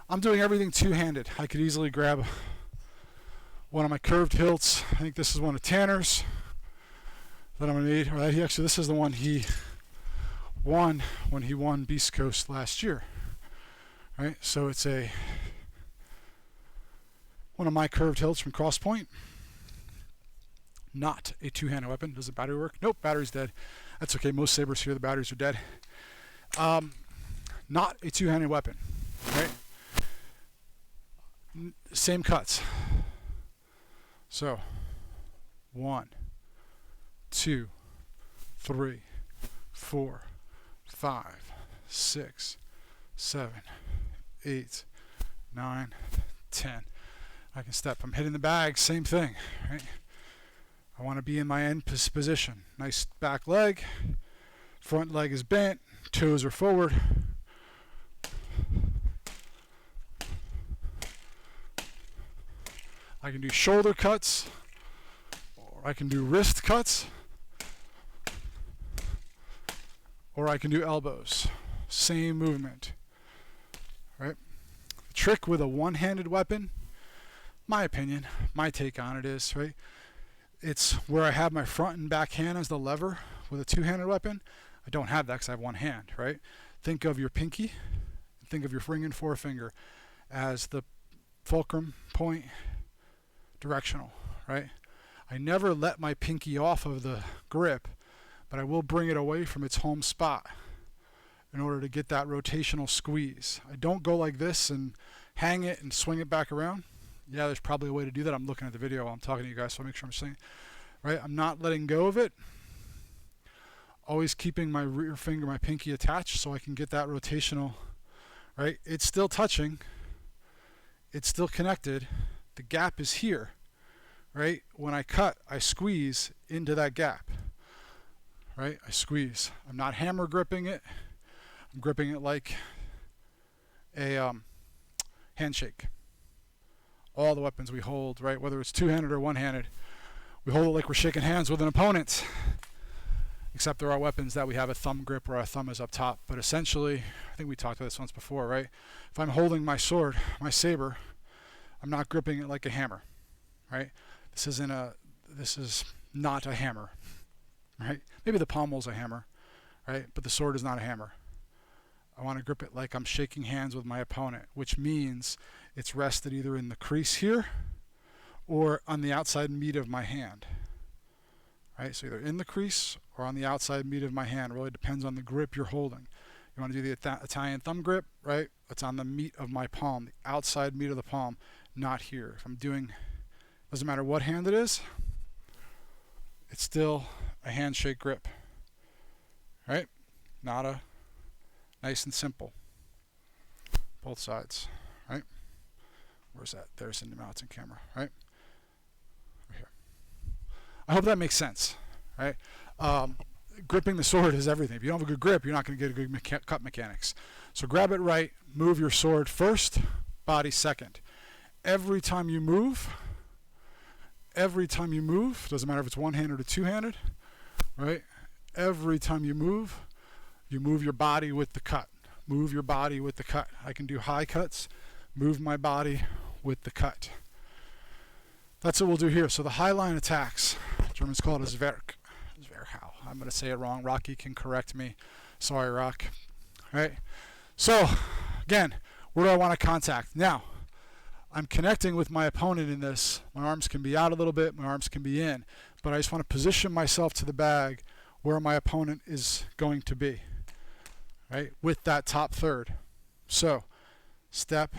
I'm doing everything two-handed. I could easily grab one of my curved hilts. I think this is one of Tanner's that I'm going to need. Right? Actually, this is the one he won when he won Beast Coast last year. Right? So it's one of my curved hilts from Cross Point. Not a two-handed weapon. Does the battery work? Nope, battery's dead. That's okay. Most sabers here, the batteries are dead. Not a two-handed weapon. Right? Same cuts. So, 1, 2, 3, 4, 5, 6, 7, 8, 9, 10. I can step. I'm hitting the bag, same thing, right? I want to be in my end position. Nice back leg, front leg is bent, toes are forward. I can do shoulder cuts, or I can do wrist cuts, or I can do elbows. Same movement, right? The trick with a one-handed weapon, my opinion, my take on it is, right? It's where I have my front and back hand as the lever. With a two-handed weapon, I don't have that because I have one hand, right? Think of your pinky, think of your ring and forefinger as the fulcrum point, directional, right? I never let my pinky off of the grip, but I will bring it away from its home spot in order to get that rotational squeeze. I don't go like this and hang it and swing it back around. Yeah, there's probably a way to do that. I'm looking at the video while I'm talking to you guys, so I'll make sure I'm saying, right? I'm not letting go of it. Always keeping my rear finger, my pinky attached so I can get that rotational, right? It's still touching. It's still connected. The gap is here, right? When I cut, I squeeze into that gap, right? I squeeze. I'm not hammer gripping it. I'm gripping it like a handshake. All the weapons we hold, right? Whether it's two-handed or one-handed, we hold it like we're shaking hands with an opponent. Except there are weapons that we have a thumb grip where our thumb is up top. But essentially, I think we talked about this once before, right? If I'm holding my sword, my saber, I'm not gripping it like a hammer, right? This is not a hammer, right? Maybe the pommel's a hammer, right? But the sword is not a hammer. I want to grip it like I'm shaking hands with my opponent, which means it's rested either in the crease here or on the outside meat of my hand, right? So either in the crease or on the outside meat of my hand. It really depends on the grip you're holding. You want to do the Italian thumb grip, right? It's on the meat of my palm, the outside meat of the palm, not here. If I'm doing, doesn't matter what hand it is, it's still a handshake grip, right? Not a nice and simple. Both sides, right? Where's that? There's in the mountain camera, right? Right here. I hope that makes sense, right? Gripping the sword is everything. If you don't have a good grip, you're not going to get a good cut mechanics. So grab it right, move your sword first, body second. Every time you move, doesn't matter if it's one-handed or two-handed, right? Every time you move your body with the cut. Move your body with the cut. I can do high cuts, move my body with the cut. That's what we'll do here. So the high line attacks, Germans call it a Zwerg. I'm going to say it wrong. Rocky can correct me. Sorry, Rock. All right. So, again, where do I want to contact? Now, I'm connecting with my opponent in this. My arms can be out a little bit. My arms can be in. But I just want to position myself to the bag where my opponent is going to be, right, with that top third. So, step,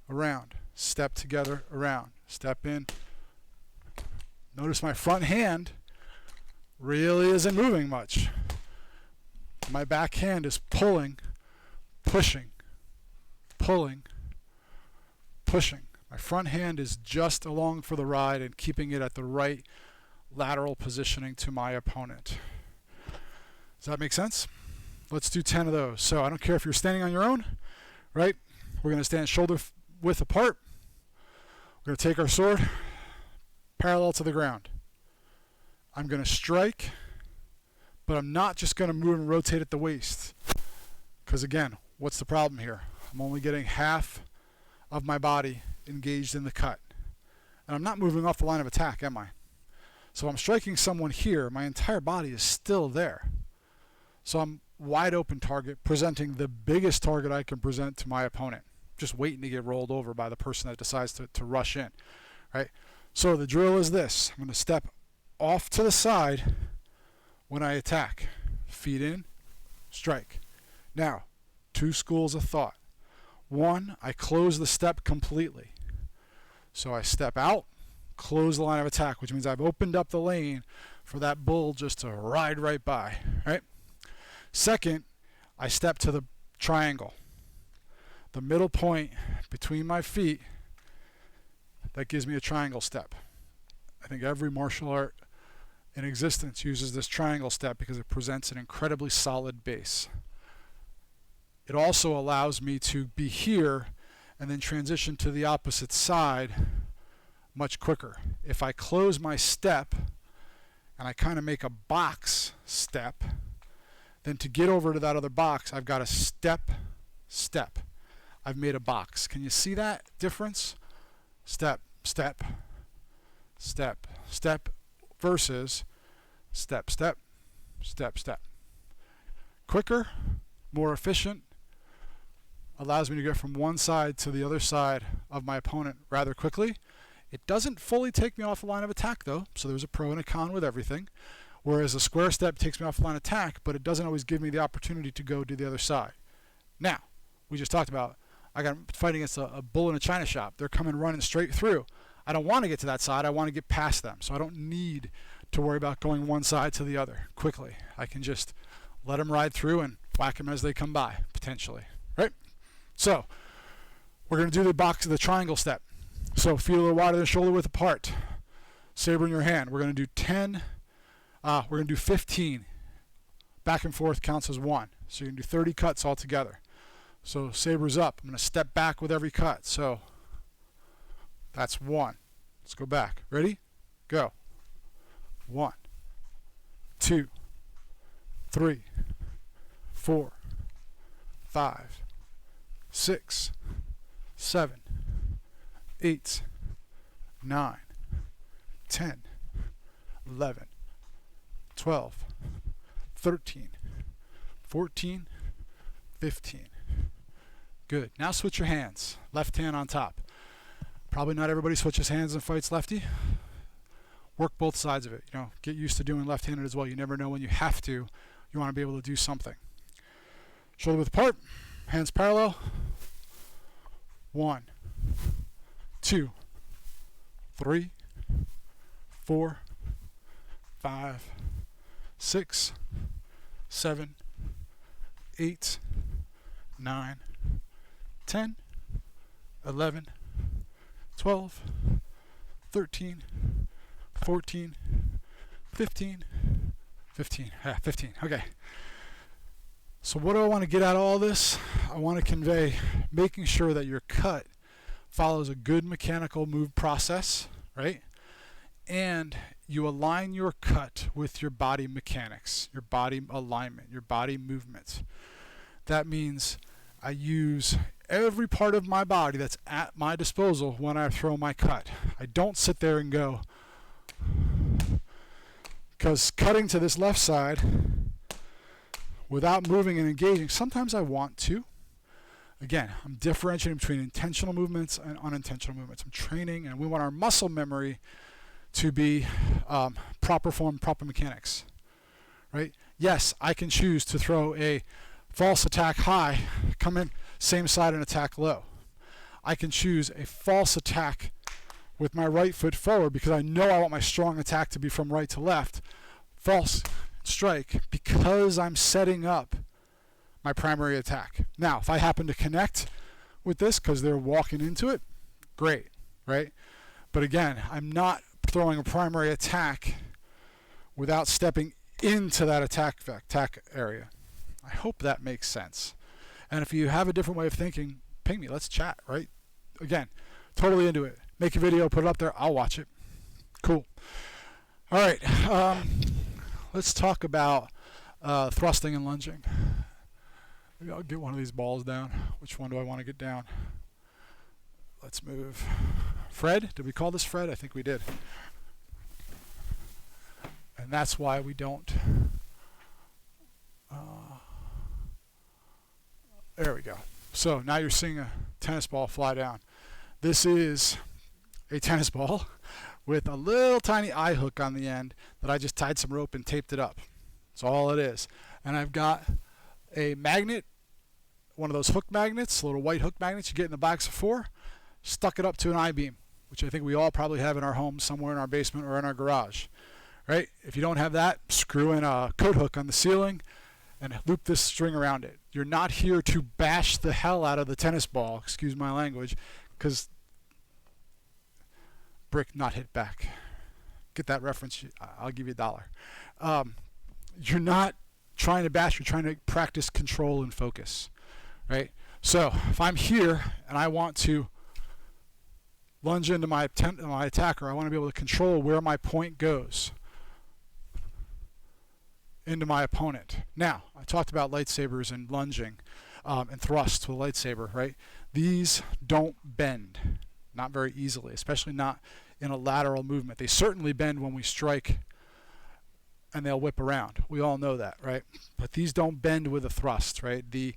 around, step together, around, step in. Notice my front hand really isn't moving much. My back hand is pulling, pushing, pulling, pushing. My front hand is just along for the ride and keeping it at the right lateral positioning to my opponent. Does that make sense? Let's do 10 of those. So I don't care if you're standing on your own, right? We're going to stand shoulder width apart. We're going to take our sword parallel to the ground. I'm going to strike, but I'm not just going to move and rotate at the waist. Because again, what's the problem here? I'm only getting half of my body engaged in the cut. And I'm not moving off the line of attack, am I? So I'm striking someone here, my entire body is still there. So I'm wide open target, presenting the biggest target I can present to my opponent. Just waiting to get rolled over by the person that decides to rush in, right? So the drill is this. I'm going to step off to the side when I attack. Feet in, strike. Now, two schools of thought. One, I close the step completely. So I step out, close the line of attack, which means I've opened up the lane for that bull just to ride right by, right? Second, I step to the triangle. The middle point between my feet, that gives me a triangle step. I think every martial art in existence uses this triangle step because it presents an incredibly solid base. It also allows me to be here and then transition to the opposite side much quicker. If I close my step and I kind of make a box step, then to get over to that other box, I've got to step, step. I've made a box. Can you see that difference? Step, step, step, step versus step, step, step, step. Quicker, more efficient, allows me to get from one side to the other side of my opponent rather quickly. It doesn't fully take me off the line of attack though, so there's a pro and a con with everything. Whereas a square step takes me off the line of attack, but it doesn't always give me the opportunity to go to the other side. Now, we just talked about, I got fighting against a bull in a china shop. They're coming running straight through. I don't want to get to that side, I want to get past them. So I don't need to worry about going one side to the other quickly. I can just let them ride through and whack them as they come by, potentially, right? So, we're going to do the triangle step. So feet a little wider than shoulder width apart. Saber in your hand. We're going to do 10, we're going to do 15. Back and forth counts as one. So you can do 30 cuts all together. So saber's up. I'm going to step back with every cut. So that's one. Let's go back. Ready? Go. 1, 2, 3, 4, 5, 6, 7, 8, 9, 10, 11, 12, 13, 14, 15. Good. Now switch your hands. Left hand on top. Probably not everybody switches hands and fights lefty. Work both sides of it. You know, get used to doing left-handed as well. You never know when you have to. You want to be able to do something. Shoulder width apart. Hands parallel. 1, 2, 3, 4, 5, 6, 7, 8, 9, 10, 11, 12, 13, 14, 15, 15. Yeah, 15. Okay. So what do I want to get out of all this? I want to convey making sure that your cut follows a good mechanical move process, right? And you align your cut with your body mechanics, your body alignment, your body movement. That means I use every part of my body that's at my disposal when I throw my cut. I don't sit there and go, because cutting to this left side without moving and engaging, sometimes I want to. Again, I'm differentiating between intentional movements and unintentional movements. I'm training, and we want our muscle memory to be proper form, proper mechanics, right? Yes, I can choose to throw a false attack high, come in same side and attack low. I can choose a false attack with my right foot forward because I know I want my strong attack to be from right to left. False strike because I'm setting up my primary attack. Now, if I happen to connect with this because they're walking into it, great, right? But again, I'm not throwing a primary attack without stepping into that attack area. I hope that makes sense. And if you have a different way of thinking, ping me, let's chat, right? Again, totally into it. Make a video, put it up there, I'll watch it. Cool. All right, let's talk about thrusting and lunging. Maybe I'll get one of these balls down. Which one do I want to get down? Let's move. Fred? Did we call this Fred? I think we did. And that's why we don't. There we go. So now you're seeing a tennis ball fly down. This is a tennis ball with a little tiny eye hook on the end that I just tied some rope and taped it up. That's all it is. And I've got a magnet, one of those hook magnets, little white hook magnets you get in the box of 4, stuck it up to an I-beam, which I think we all probably have in our home somewhere in our basement or in our garage, right? If you don't have that, screw in a coat hook on the ceiling and loop this string around it. You're not here to bash the hell out of the tennis ball, excuse my language, because brick not hit back. get that reference, I'll give you $1. You're not trying to bash, you're trying to practice control and focus, right? So if I'm here and I want to lunge into my attacker, I want to be able to control where my point goes into my opponent. Now, I talked about lightsabers and lunging and thrust with a lightsaber, right? These don't bend, not very easily, especially not in a lateral movement. They certainly bend when we strike, and they'll whip around. We all know that, right? But these don't bend with a thrust, right? The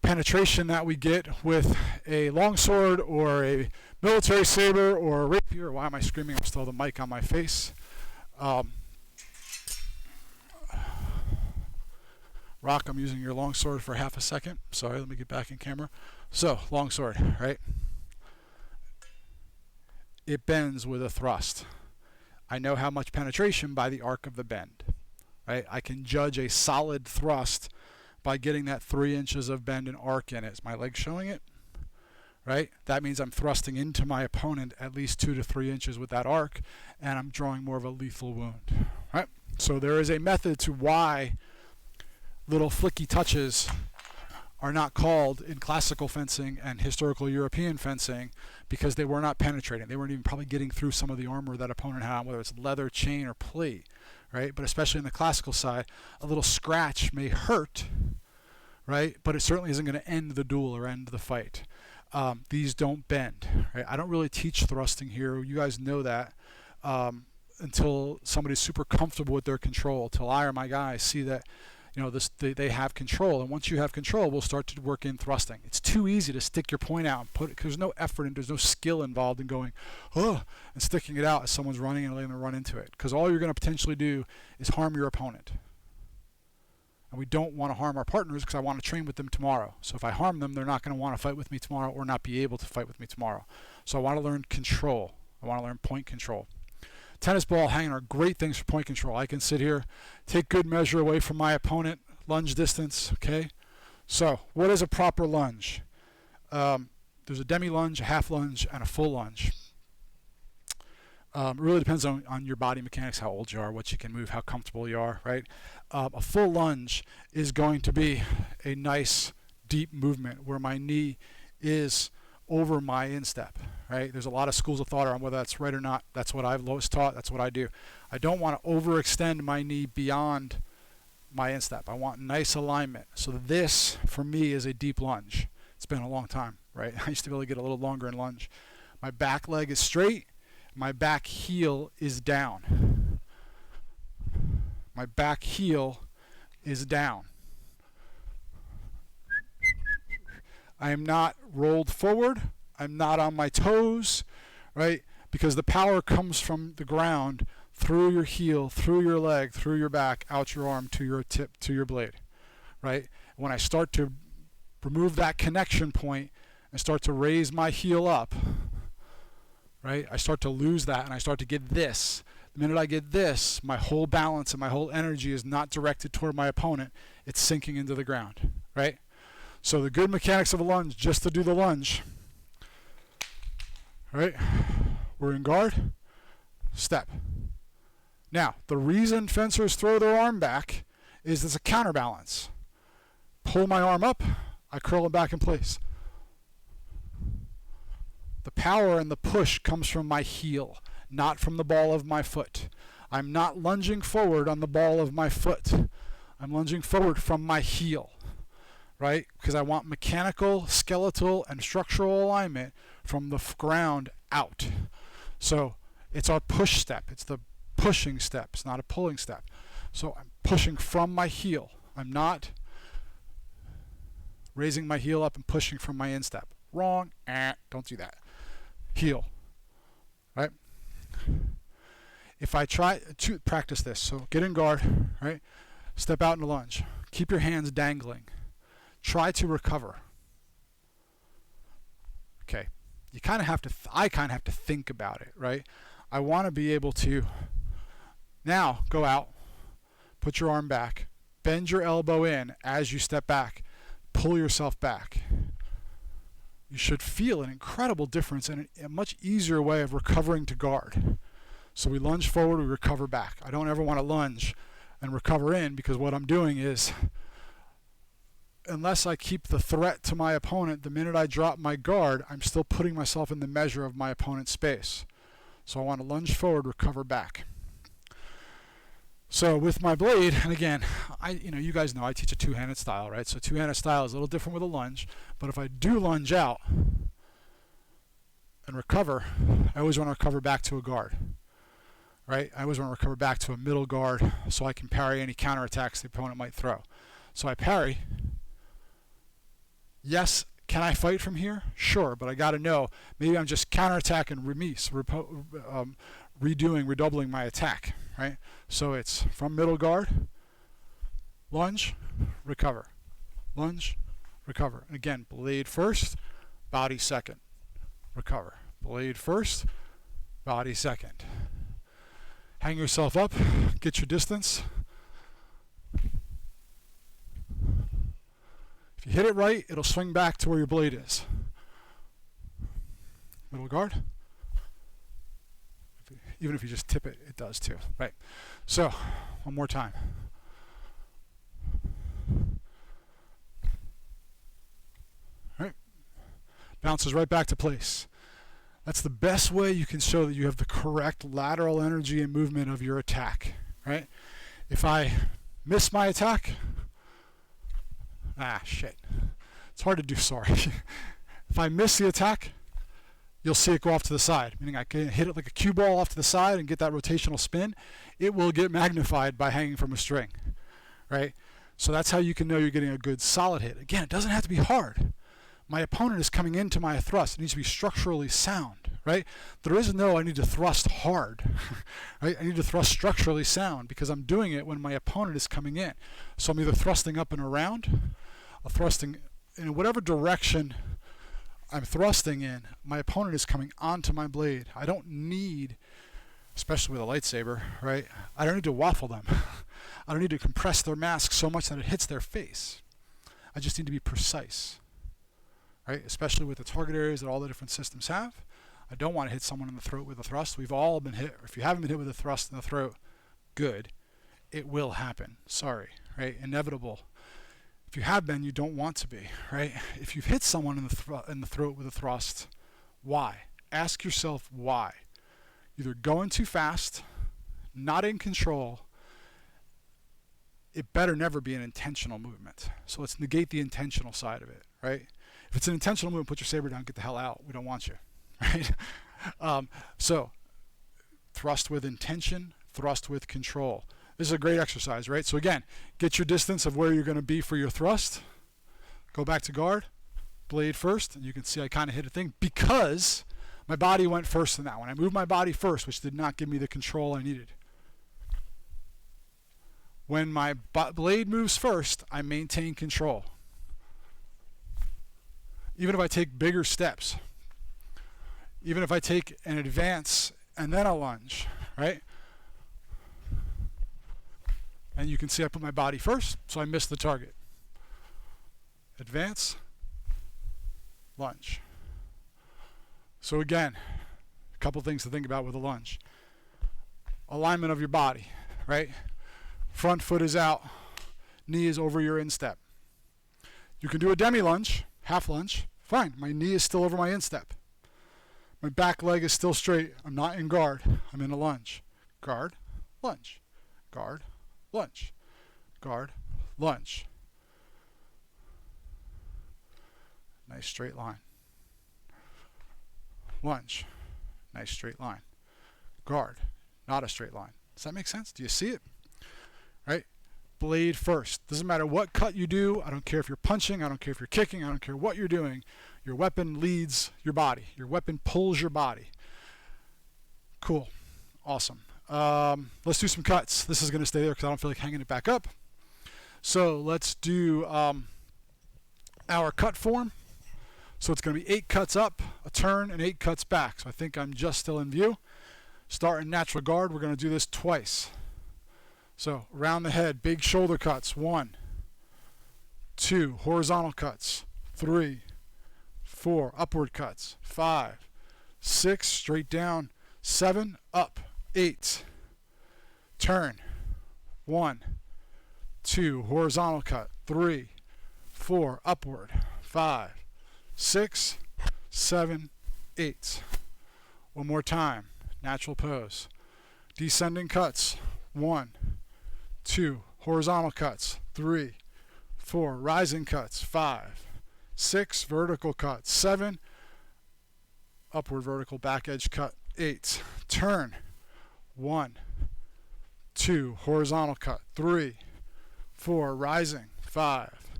penetration that we get with a longsword or a military saber or a rapier. Why am I screaming? I'm still the mic on my face. Rock, I'm using your longsword for half a second. Sorry, let me get back in camera. So, longsword, right? It bends with a thrust. I know how much penetration by the arc of the bend, right? I can judge a solid thrust by getting that 3 inches of bend and arc in it. Is my leg showing it? Right? That means I'm thrusting into my opponent at least 2 to 3 inches with that arc, and I'm drawing more of a lethal wound, right? So there is a method to why little flicky touches are not called in classical fencing and historical European fencing, because they were not penetrating. They weren't even probably getting through some of the armor that opponent had, whether it's leather, chain, or plate, right? But especially in the classical side, a little scratch may hurt, right? But it certainly isn't going to end the duel or end the fight. These don't bend, right? I don't really teach thrusting here. You guys know that until somebody's super comfortable with their control, till I or my guys see that, you know, they have control. And once you have control, we'll start to work in thrusting. It's too easy to stick your point out and put it, because there's no effort and there's no skill involved in going, oh, and sticking it out as someone's running and letting them run into it. Because all you're going to potentially do is harm your opponent. And we don't want to harm our partners, because I want to train with them tomorrow. So if I harm them, they're not going to want to fight with me tomorrow or not be able to fight with me tomorrow. So I want to learn control. I want to learn point control. Tennis ball, hanging are great things for point control. I can sit here, take good measure away from my opponent, lunge distance, okay? So what is a proper lunge? There's a demi-lunge, a half lunge, and a full lunge. It really depends on your body mechanics, how old you are, what you can move, how comfortable you are, right? A full lunge is going to be a nice, deep movement where my knee is over my instep, right? There's a lot of schools of thought on whether that's right or not. That's what I've always taught. That's what I do. I don't want to overextend my knee beyond my instep. I want nice alignment. So this, for me, is a deep lunge. It's been a long time, right? I used to be able to get a little longer in lunge. My back leg is straight. My back heel is down. My back heel is down. I am not rolled forward. I'm not on my toes, right? Because the power comes from the ground through your heel, through your leg, through your back, out your arm to your tip, to your blade, right? When I start to remove that connection point and start to raise my heel up, right? I start to lose that and I start to get this. The minute I get this, my whole balance and my whole energy is not directed toward my opponent. It's sinking into the ground, right? So the good mechanics of a lunge, just to do the lunge, right? We're in guard, step. Now, the reason fencers throw their arm back is it's a counterbalance. Pull my arm up, I curl it back in place. The power and the push comes from my heel, not from the ball of my foot. I'm not lunging forward on the ball of my foot. I'm lunging forward from my heel, right? Because I want mechanical, skeletal, and structural alignment from the ground out. So it's our push step. It's the pushing step. It's not a pulling step. So I'm pushing from my heel. I'm not raising my heel up and pushing from my instep. Wrong. Don't do that. Heel. Right? If I try to practice this, so get in guard, right? Step out in a lunge. Keep your hands dangling. Try to recover. Okay. You kind of have to, I kind of have to think about it, right? I want to be able to now go out, put your arm back, bend your elbow in as you step back, pull yourself back. You should feel an incredible difference and a much easier way of recovering to guard. So we lunge forward, we recover back. I don't ever want to lunge and recover in, because what I'm doing is, unless I keep the threat to my opponent, the minute I drop my guard, I'm still putting myself in the measure of my opponent's space. So I want to lunge forward, recover back. So with my blade, and again, you guys know I teach a two-handed style, right? So two-handed style is a little different with a lunge, but if I do lunge out and recover, I always want to recover back to a guard, right? I always want to recover back to a middle guard so I can parry any counterattacks the opponent might throw. So I parry. Yes, can I fight from here? Sure, but I got to know, maybe I'm just counterattacking, redoubling my attack, right? So it's from middle guard, lunge, recover, lunge, recover. And again, blade first, body second, recover. Blade first, body second. Hang yourself up, get your distance. If you hit it right, it'll swing back to where your blade is. Middle guard. Even if you just tip it, it does too. Right. So, one more time. Right. Bounces right back to place. That's the best way you can show that you have the correct lateral energy and movement of your attack. Right. If I miss my attack, shit. It's hard to do, sorry. If I miss the attack, you'll see it go off to the side, meaning I can hit it like a cue ball off to the side and get that rotational spin. It will get magnified by hanging from a string, right? So that's how you can know you're getting a good solid hit. Again, it doesn't have to be hard. My opponent is coming into my thrust. It needs to be structurally sound, right? There is no I need to thrust hard, right? I need to thrust structurally sound because I'm doing it when my opponent is coming in. So I'm either thrusting up and around, or thrusting in whatever direction I'm thrusting in, my opponent is coming onto my blade. I don't need, especially with a lightsaber, right? I don't need to waffle them. I don't need to compress their mask so much that it hits their face. I just need to be precise, right? Especially with the target areas that all the different systems have. I don't want to hit someone in the throat with a thrust. We've all been hit, or if you haven't been hit with a thrust in the throat, good. It will happen. Sorry, right? Inevitable. If you have been, you don't want to be, right? If you've hit someone in the throat with a thrust, why? Ask yourself why. Either going too fast, not in control. It better never be an intentional movement. So let's negate the intentional side of it, right? If it's an intentional movement, put your saber down, get the hell out. We don't want you, right? So thrust with intention, thrust with control. This is a great exercise, right? So again, get your distance of where you're going to be for your thrust. Go back to guard, blade first, and you can see I kind of hit a thing because my body went first in that one. I moved my body first, which did not give me the control I needed. When my blade moves first, I maintain control. Even if I take bigger steps, even if I take an advance and then a lunge, right? And you can see I put my body first, so I missed the target. Advance, lunge. So again, a couple things to think about with a lunge. Alignment of your body, right? Front foot is out, knee is over your instep. You can do a demi-lunge, half lunge, fine. My knee is still over my instep. My back leg is still straight. I'm not in guard. I'm in a lunge. Guard, lunge, guard, lunge, guard, lunge. Nice straight line. Lunge, nice straight line. Guard, not a straight line. Does that make sense? Do you see it? Right? Blade first. Doesn't matter what cut you do. I don't care if you're punching. I don't care if you're kicking. I don't care what you're doing. Your weapon leads your body. Your weapon pulls your body. Cool. Awesome. Let's do some cuts. This is going to stay there because I don't feel like hanging it back up. So let's do our cut form. So it's going to be 8 cuts up, a turn, and 8 cuts back. So I think I'm just still in view. Start in natural guard. We're going to do this twice. So around the head, big shoulder cuts. 1, 2, horizontal cuts. 3, 4, upward cuts. 5, 6, straight down. 7, up. 8. Turn. 1, 2, horizontal cut. 3, 4, upward. 5, 6, 7, 8. One more time. Natural pose. Descending cuts. 1, 2, horizontal cuts. 3, 4, rising cuts. 5, 6, vertical cuts. 7, upward vertical back edge cut. 8, turn. 1, 2, horizontal cut. 3, 4, rising. 5,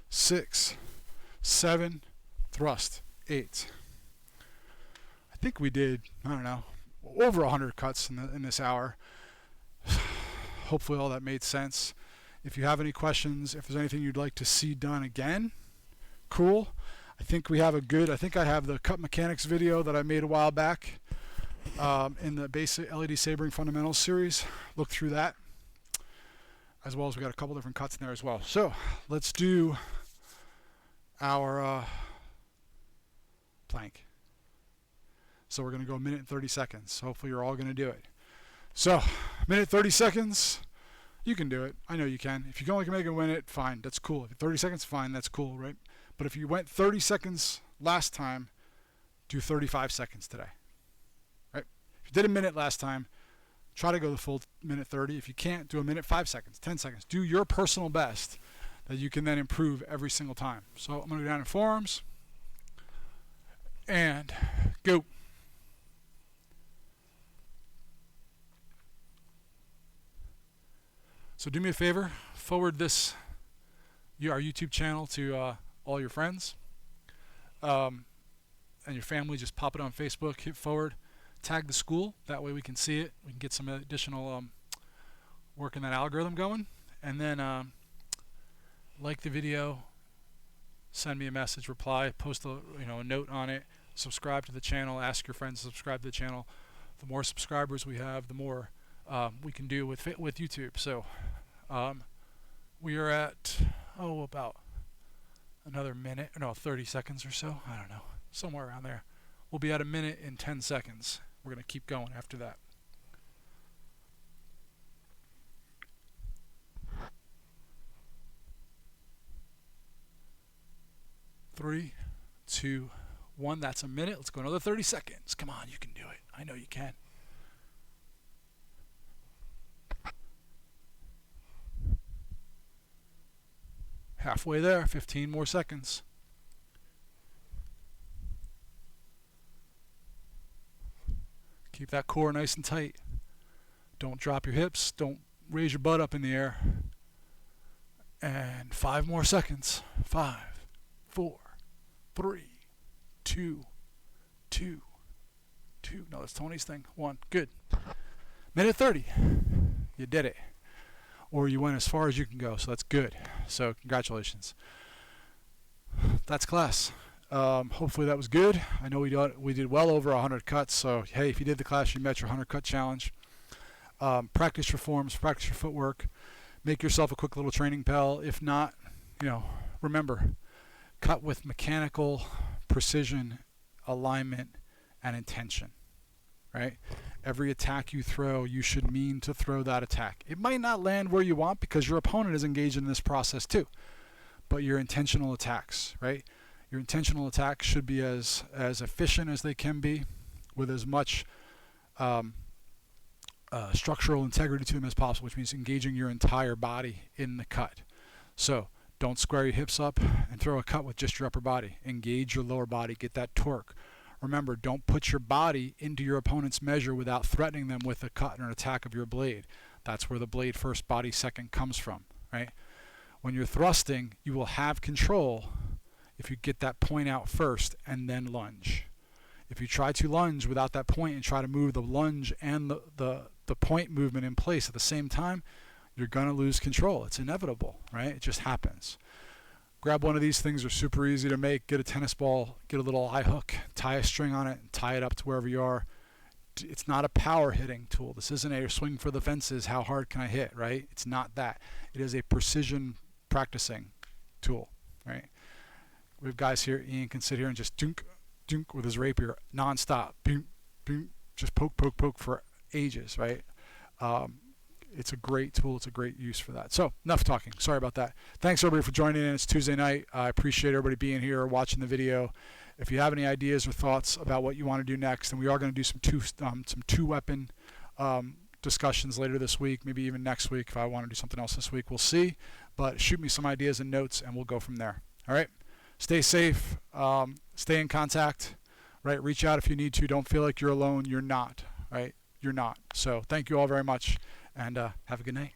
6, 7, thrust. 8. I think we did, I don't know, over 100 cuts in this hour. Hopefully all that made sense. If you have any questions, if there's anything you'd like to see done again, cool. I think I have the cut mechanics video that I made a while back in the basic LED Sabering Fundamentals series. Look through that, as well as we got a couple different cuts in there as well. So let's do our plank. So we're going to go a minute and 30 seconds. Hopefully you're all going to do it. So, minute 30 seconds. You can do it. I know you can. If you can only make a minute, fine. That's cool. If 30 seconds, fine. That's cool, right? But if you went 30 seconds last time, do 35 seconds today. Right? If you did a minute last time, try to go the full minute 30. If you can't, do a minute 5 seconds, 10 seconds. Do your personal best that you can then improve every single time. So I'm going to go down in forearms. And go. So do me a favor, forward our YouTube channel to all your friends and your family. Just pop it on Facebook, hit forward, tag the school. That way we can see it. We can get some additional work in that algorithm going. And then like the video, send me a message, reply, post a note on it, subscribe to the channel, ask your friends to subscribe to the channel. The more subscribers we have, the more we can do with YouTube. So we are at about another minute, 30 seconds or so. I don't know, somewhere around there. We'll be at a minute and 10 seconds. We're going to keep going after that. Three, 2, 1. That's a minute. Let's go another 30 seconds. Come on, you can do it. I know you can. Halfway there, 15 more seconds. Keep that core nice and tight. Don't drop your hips. Don't raise your butt up in the air. And 5 more seconds. 5, 4, 3, 2. No, that's Tony's thing. 1. Good. Minute 30. You did it. Or you went as far as you can go, so that's good. So congratulations. That's class. Hopefully that was good. I know we did well over 100 cuts, so hey, if you did the class, you met your 100 cut challenge. Practice your forms, practice your footwork. Make yourself a quick little training pal. If not, remember, cut with mechanical precision, alignment, and intention. Right? Every attack you throw, you should mean to throw that attack. It might not land where you want because your opponent is engaged in this process too. But your intentional attacks, right? Your intentional attacks should be as efficient as they can be, with as much structural integrity to them as possible, which means engaging your entire body in the cut. So don't square your hips up and throw a cut with just your upper body. Engage your lower body, get that torque. Remember, don't put your body into your opponent's measure without threatening them with a cut or an attack of your blade. That's where the blade first, body second comes from, right? When you're thrusting, you will have control if you get that point out first and then lunge. If you try to lunge without that point and try to move the lunge and the point movement in place at the same time, you're going to lose control. It's inevitable, right? It just happens. Grab one of these things. They're super easy to make. Get a tennis ball, get a little eye hook, tie a string on it, and tie it up to wherever you are. It's not a power hitting tool. This isn't a swing for the fences, how hard can I hit, right? It's not that. It is a precision practicing tool, right? We have guys here, Ian can sit here and just dunk, dunk with his rapier nonstop. Boom, boom, just poke, poke, poke for ages, right? It's a great tool. It's a great use for that. So enough talking. Sorry about that. Thanks everybody for joining in. It's Tuesday night. I appreciate everybody being here or watching the video. If you have any ideas or thoughts about what you want to do next, and we are going to do some two weapon discussions later this week, maybe even next week. If I want to do something else this week, we'll see. But shoot me some ideas and notes, and we'll go from there. All right. Stay safe. Stay in contact. Right. Reach out if you need to. Don't feel like you're alone. You're not. Right. You're not. So thank you all very much, and have a good night.